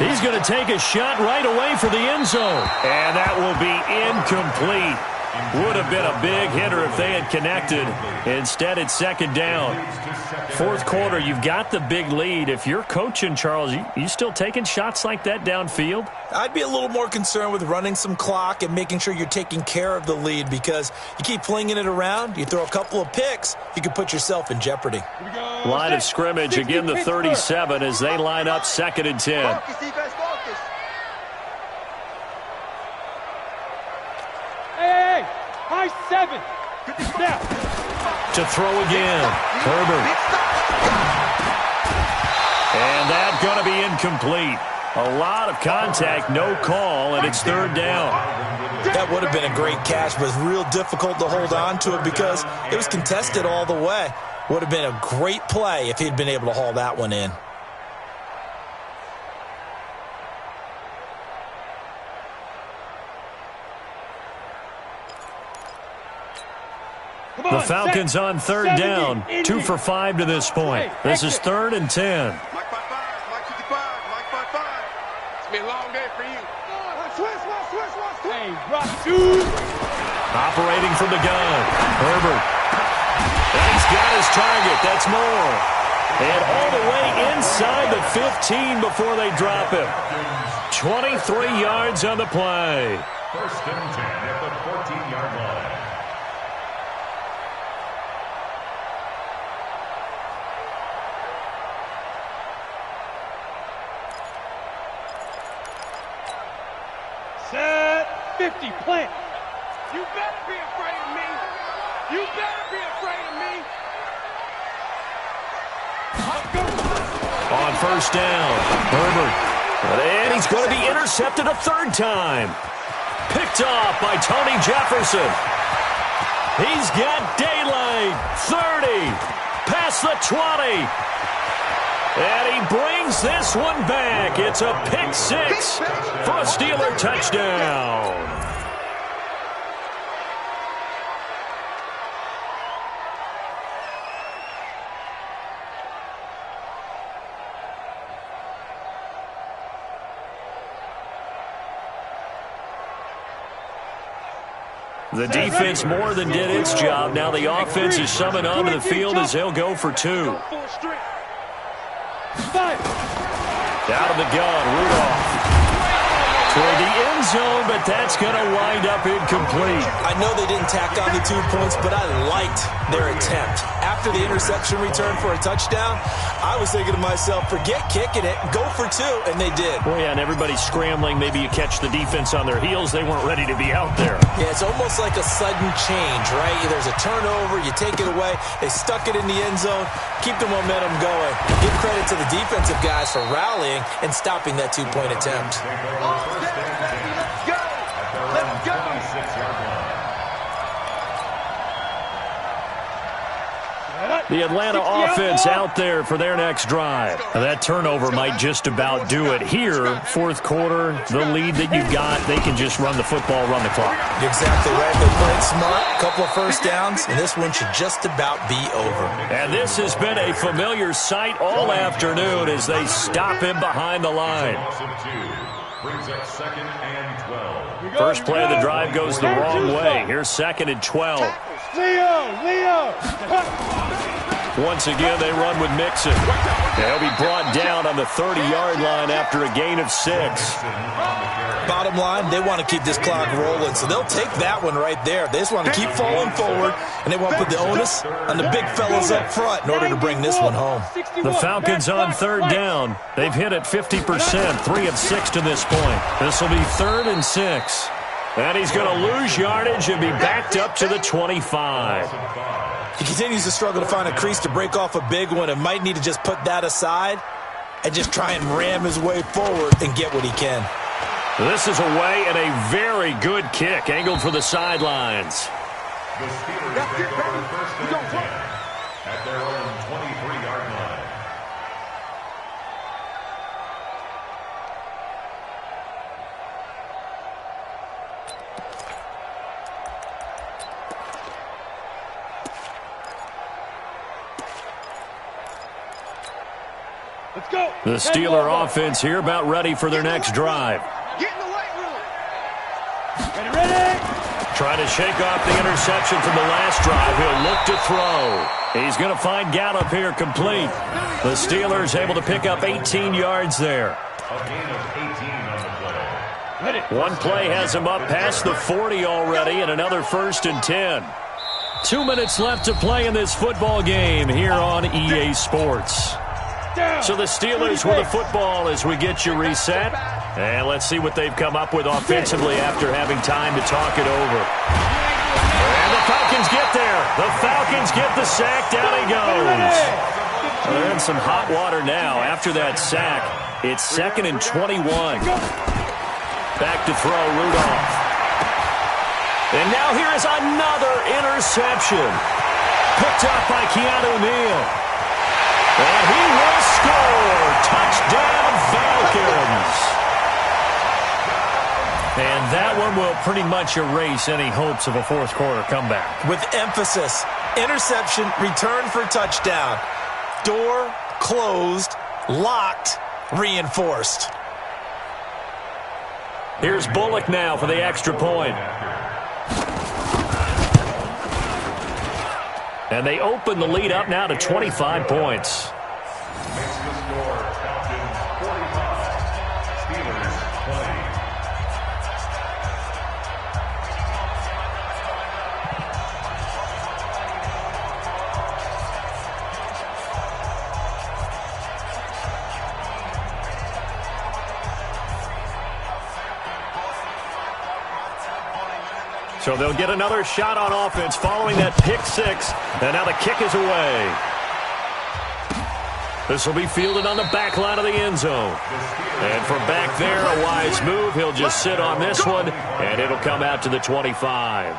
He's going to take a shot right away for the end zone. And that will be incomplete. Would have been a big hitter if they had connected. Instead, it's 2nd down. 4th quarter, you've got the big lead. If you're coaching, Charles, you still taking shots like that downfield? I'd be a little more concerned with running some clock and making sure you're taking care of the lead, because you keep flinging it around, you throw a couple of picks, you could put yourself in jeopardy. Line of scrimmage, again the 37 as they line up 2nd and 10. Focus, defense, focus. Hey! High 7! Now! To throw again, Herbert. And that's going to be incomplete. A lot of contact, no call, and it's 3rd down. That would have been a great catch, but it's real difficult to hold on to it because it was contested all the way. Would have been a great play if he'd been able to haul that one in. The Falcons on 3rd down, 2 for 5 to this point. This is 3rd and 10. Mike 5-5, Mike 55, Mike 5-5. It's been a long day for you. Switch. Hey, rock, dude! Operating from the gun, Herbert. And he's got his target, that's more. And all the way inside the 15 before they drop him. 23 yards on the play. 1st and 10 at the 14-yard line. Set 50, plant! You better be afraid of me. You better be afraid of me. On 1st down, Herbert. And he's going to be intercepted a 3rd time. Picked off by Tony Jefferson. He's got daylight. 30. Past the 20. And he brings this one back. It's a pick 6 for a Steeler touchdown. The defense more than did its job. Now the offense is summoned onto the field as they'll go for 2. Out of the gun, Rudolph. Toward the end zone, but that's going to wind up incomplete. I know they didn't tack on the 2 points, but I liked their attempt. After the interception return for a touchdown, I was thinking to myself, forget kicking it, go for 2, and they did. Well, yeah, and everybody's scrambling. Maybe you catch the defense on their heels. They weren't ready to be out there. Yeah, it's almost like a sudden change, right? There's a turnover, you take it away, they stuck it in the end zone, keep the momentum going. Give credit to the defensive guys for rallying and stopping that 2-point attempt. Let's go. The Atlanta offense out there for their next drive. Now, that turnover might just about do it. Here, 4th quarter, the lead that you've got, they can just run the football, run the clock. You're exactly right. They played smart, a couple of 1st downs, and this one should just about be over. And this has been a familiar sight all afternoon as they stop him behind the line. Brings up 2nd and 12. First play of the drive goes the wrong way. Here's 2nd and 12. Leo! Once again, they run with Mixon. They'll be brought down on the 30-yard line after a gain of 6. Bottom line, they want to keep this clock rolling, so they'll take that one right there. They just want to keep falling forward, and they want to put the onus on the big fellas up front in order to bring this one home. The Falcons on 3rd down. They've hit it 50%, 3 of 6 to this point. This will be 3rd and 6. And he's going to lose yardage and be backed up to the 25. He continues to struggle to find a crease to break off a big one and might need to just put that aside and just try and ram his way forward and get what he can. This is away and a very good kick, angled for the sidelines. The Steelers take over first and 10 at their own 23-yard line. Let's go. The Steeler offense here about ready for their next drive. Get in the weight room. Ready. Trying to shake off the interception from the last drive. He'll look to throw. He's going to find Gallup here complete. The Steelers able to pick up 18 yards there. A gain of 18 on the play. One play has him up past the 40 already, and another 1st and 10. 2 minutes left to play in this football game here on EA Sports. So the Steelers with the football as we get you reset. And let's see what they've come up with offensively after having time to talk it over. And the Falcons get there. The Falcons get the sack. Down he goes. Well, they're in some hot water now. After that sack, it's 2nd and 21. Back to throw, Rudolph. And now here is another interception. Picked up by Keanu Neal. And he will score. Touchdown, Falcons. And that one will pretty much erase any hopes of a fourth quarter comeback. With emphasis, interception, return for touchdown. Door closed, locked, reinforced. Here's Bullock now for the extra point. And they open the lead up now to 25 points. Makes the score Falcons 45, Steelers 20. So they'll get another shot on offense following that pick six. And now the kick is away. This will be fielded on the back line of the end zone. And from back there, a wise move. He'll just sit on this one, and it'll come out to the 25.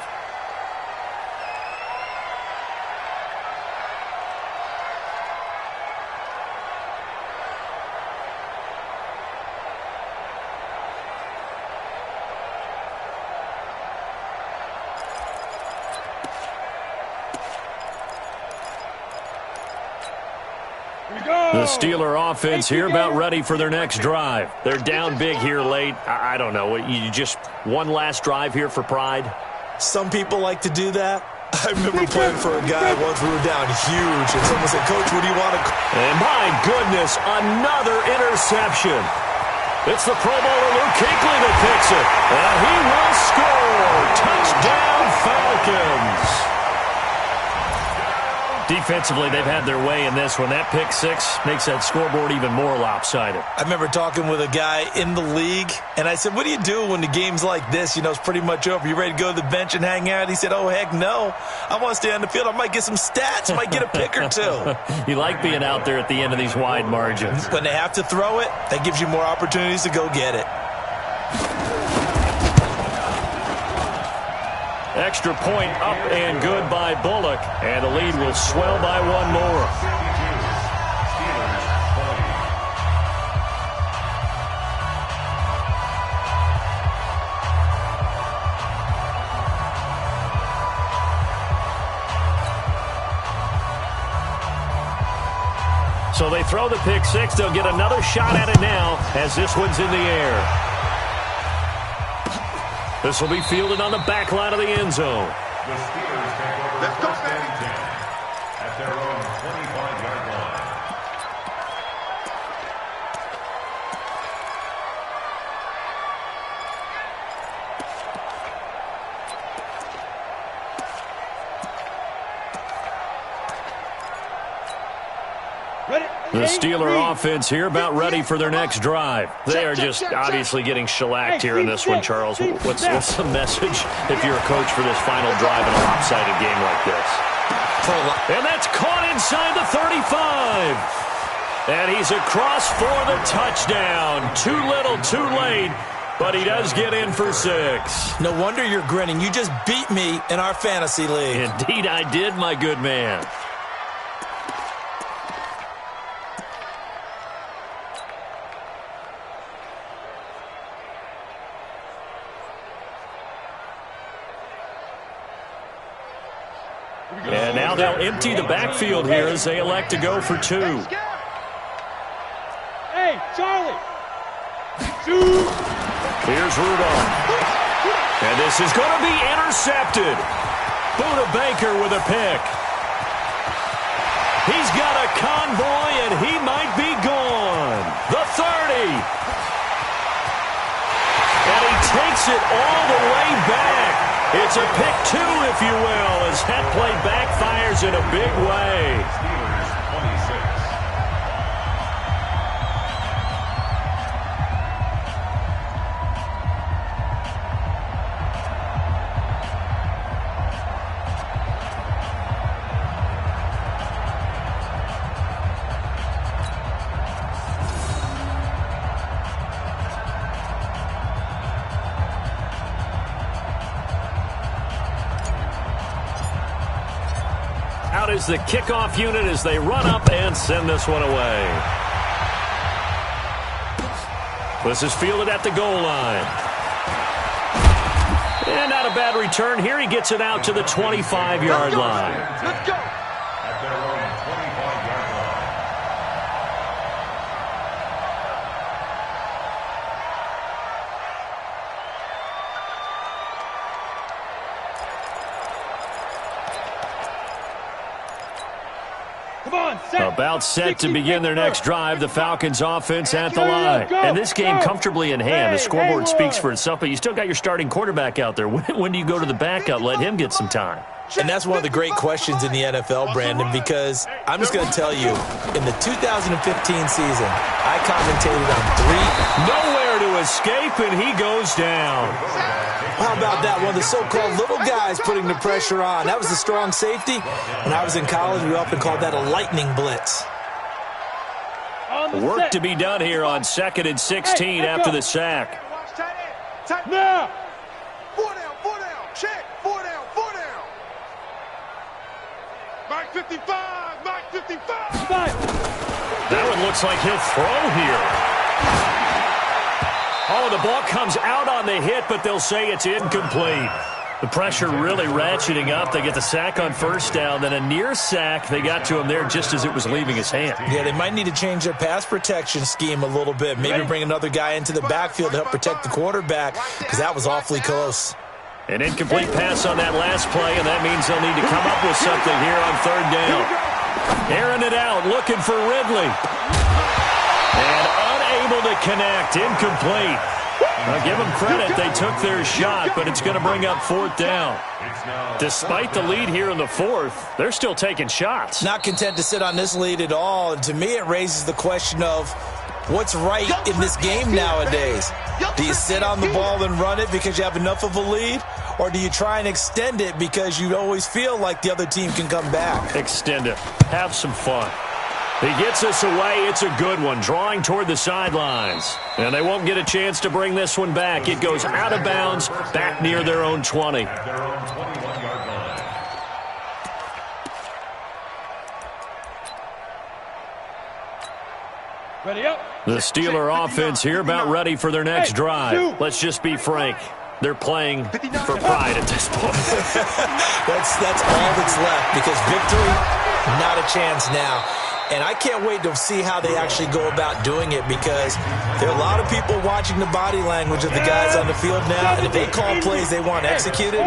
The Steeler offense here about ready for their next drive. They're down big here late. I don't know. You just one last drive here for pride? Some people like to do that. I remember playing for a guy once we were down huge, and someone said, "Coach, what do you want to..." And my goodness, another interception. It's the Pro Bowler Luke Kuechly that picks it. And he will score. Touchdown, Falcons. Defensively, they've had their way in this one. That pick six makes that scoreboard even more lopsided. I remember talking with a guy in the league, and I said, "What do you do when the game's like this? You know, it's pretty much over. You ready to go to the bench and hang out?" He said, "Oh, heck no. I want to stay on the field. I might get some stats. I might get a pick or two." You like being out there at the end of these wide margins. When they have to throw it, that gives you more opportunities to go get it. Extra point up and good by Bullock. And the lead will swell by one more. So they throw the pick six. They'll get another shot at it now as this one's in the air. This will be fielded on the back line of the end zone. The Steelers take over first and 10 at their own 25-yard line. The Steeler offense here about ready for their next drive. They are just obviously getting shellacked here in this one, Charles. What's the message if you're a coach for this final drive in a lopsided game like this? And that's caught inside the 35. And he's across for the touchdown. Too little, too late. But he does get in for 6. No wonder you're grinning. You just beat me in our fantasy league. Indeed I did, my good man. And now they'll empty the backfield here as they elect to go for 2. Hey, Charlie. Shoot. Here's Rudolph. And this is going to be intercepted. Buda Baker with a pick. He's got a convoy, and he might be gone. The 30. And he takes it all the way back. It's a pick 2, if you will, as that play backfires in a big way. Steelers 26. Out is the kickoff unit as they run up and send this one away. This is fielded at the goal line. And not a bad return here. He gets it out to the 25-yard line. Let's go. At their own 25-yard line. Come on, set. About set to begin their next drive, the Falcons offense at the line. And this game comfortably in hand. The scoreboard speaks for itself, but you still got your starting quarterback out there. When do you go to the backup? Let him get some time. And that's one of the great questions in the NFL, Brandon, because I'm just going to tell you, in the 2015 season, I commentated on 3. Nowhere to escape, and he goes down. How about that? One of the so-called little guys putting the pressure on. That was the strong safety. When I was in college, we often called that a lightning blitz. Work to be done here on 2nd and 16 after the sack. Watch tight end. Tight end. Now. 4 down, 4 down. Check. 4 down, 4 down. Mike 55, Mike 55. That one looks like he'll throw here. Oh, the ball comes out on the hit, but they'll say it's incomplete. The pressure really ratcheting up. They get the sack on first down, then a near sack. They got to him there just as it was leaving his hand. Yeah, they might need to change their pass protection scheme a little bit. Maybe bring another guy into the backfield to help protect the quarterback, because that was awfully close. An incomplete pass on that last play, and that means they'll need to come up with something here on 3rd down. Airing it out, looking for Ridley. And unable to connect, incomplete. Now give them credit, they took their shot, but it's going to bring up 4th down. Despite the lead here in the 4th, they're still taking shots. Not content to sit on this lead at all, and to me it raises the question of what's right in this game nowadays. Do you sit on the ball and run it because you have enough of a lead, or do you try and extend it because you always feel like the other team can come back? Extend it. Have some fun. He gets us away. It's a good one, drawing toward the sidelines. And they won't get a chance to bring this one back. It goes out of bounds, back near their own 20. At their own 21-yard line. Ready up. The Steeler offense here about ready for their next drive. Let's just be frank. They're playing for pride at this point. That's all that's left, because victory, not a chance now. And I can't wait to see how they actually go about doing it, because there are a lot of people watching the body language of the guys on the field now, and if they call plays they want executed,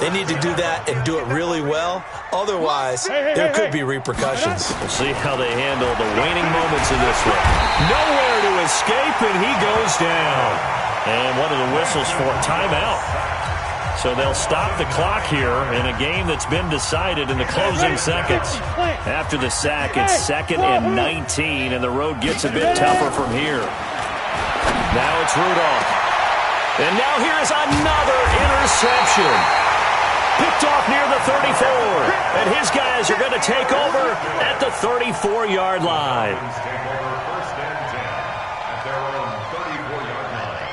they need to do that and do it really well. Otherwise, there could be repercussions. We'll see how they handle the waning moments in this one. Nowhere to escape, and he goes down. And one of the whistles for a timeout. So they'll stop the clock here in a game that's been decided in the closing seconds. After the sack, it's 2nd and 19, and the road gets a bit tougher from here. Now it's Rudolph. And now here is another interception. Picked off near the 34. And his guys are going to take over at the 34-yard line. Take over 1st and 10 at their own 34-yard line.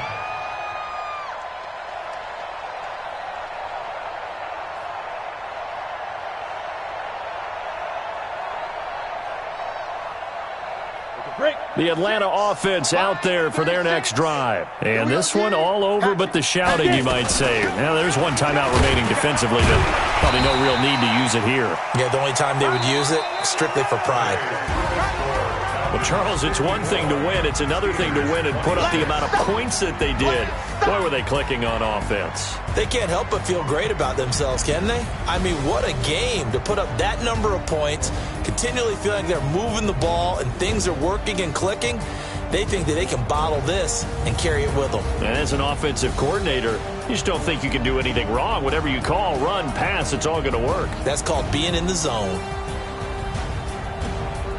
The Atlanta offense out there for their next drive. And this one all over but the shouting, you might say. Now, there's one timeout remaining defensively, but probably no real need to use it here. Yeah, the only time they would use it, strictly for pride. Well, Charles, it's one thing to win. It's another thing to win and put up the amount of points that they did. Boy, were they clicking on offense. They can't help but feel great about themselves, can they? I mean, what a game to put up that number of points, continually feeling like they're moving the ball and things are working and clicking. They think that they can bottle this and carry it with them. And as an offensive coordinator, you just don't think you can do anything wrong. Whatever you call, run, pass, it's all going to work. That's called being in the zone.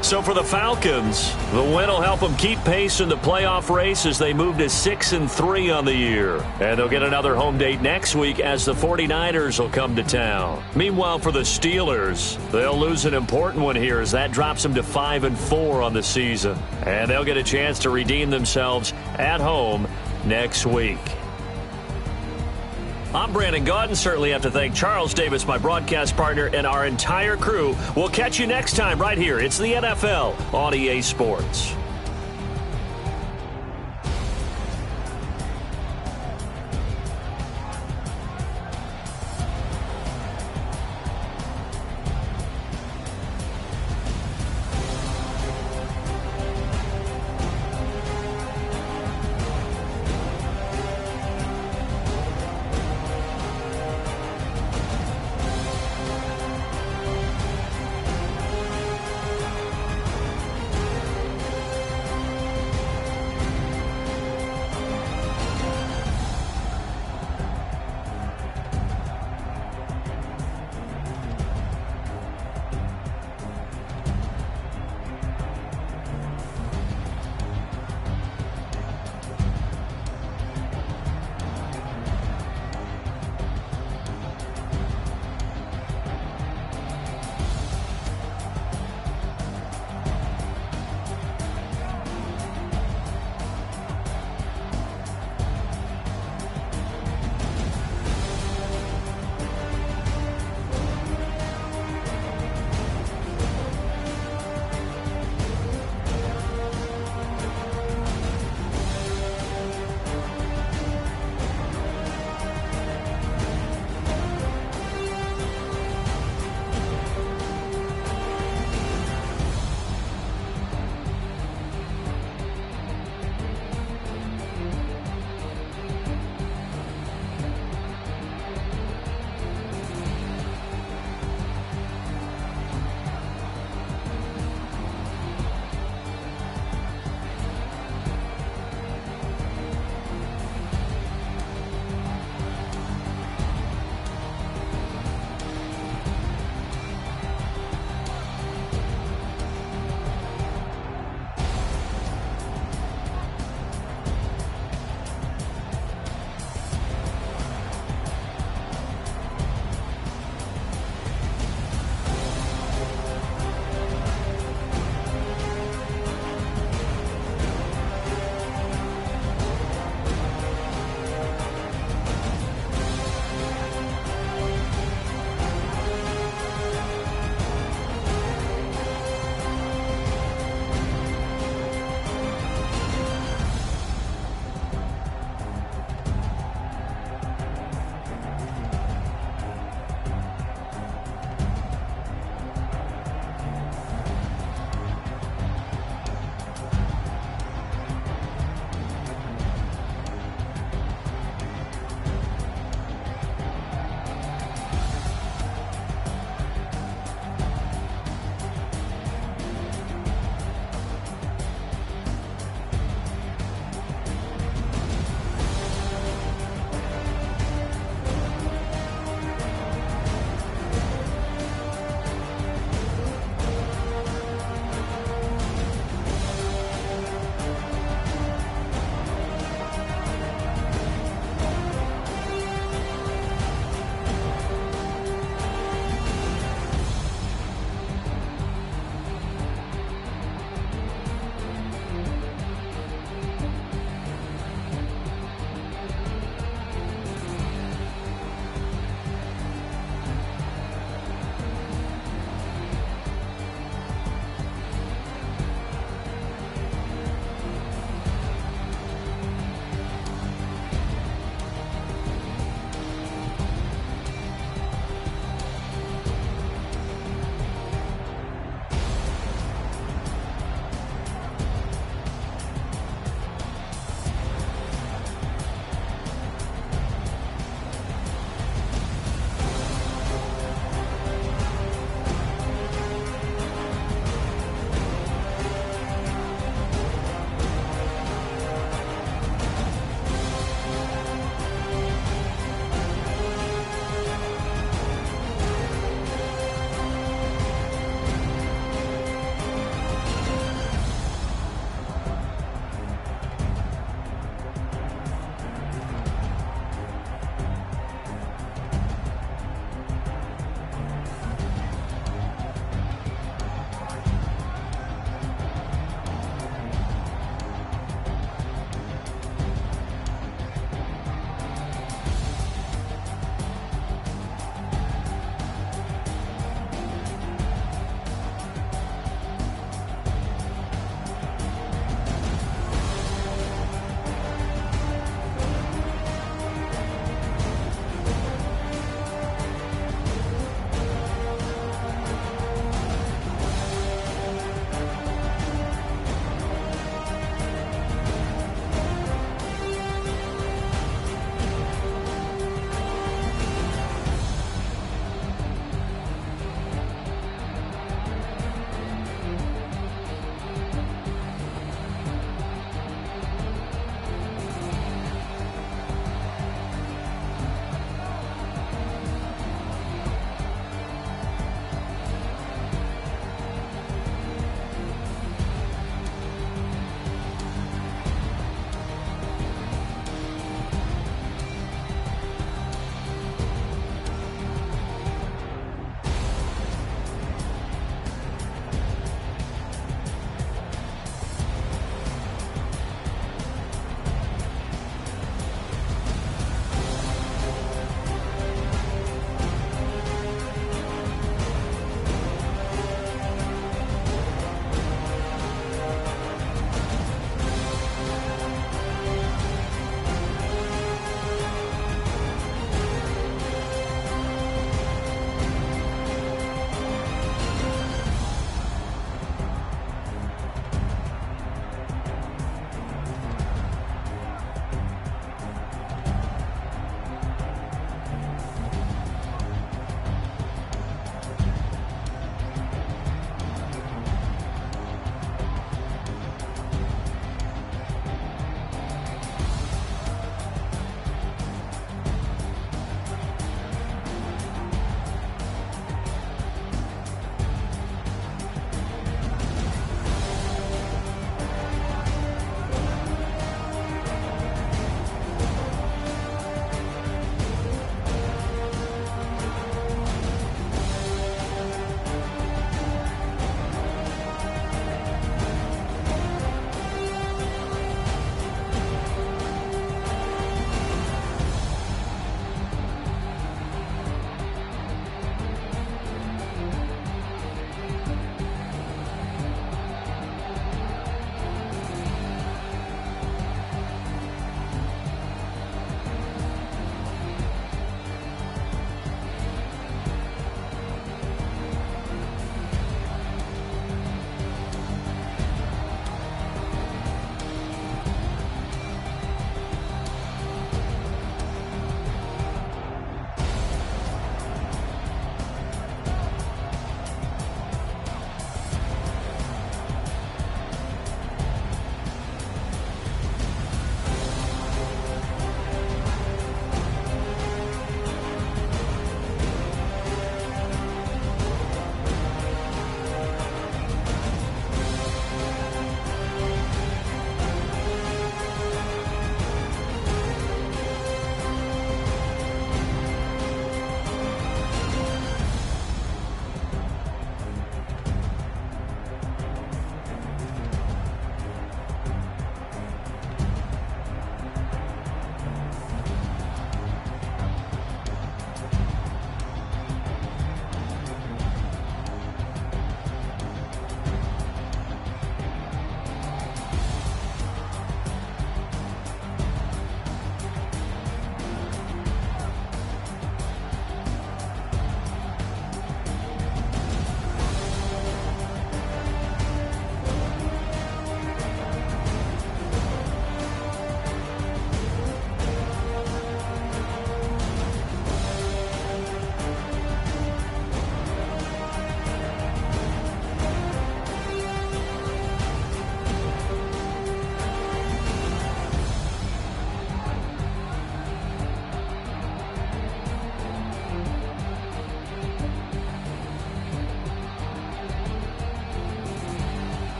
So for the Falcons, the win will help them keep pace in the playoff race as they move to 6-3 on the year. And they'll get another home date next week as the 49ers will come to town. Meanwhile, for the Steelers, they'll lose an important one here as that drops them to 5-4 on the season. And they'll get a chance to redeem themselves at home next week. I'm Brandon Gaudin. Certainly have to thank Charles Davis, my broadcast partner, and our entire crew. We'll catch you next time right here. It's the NFL on EA Sports.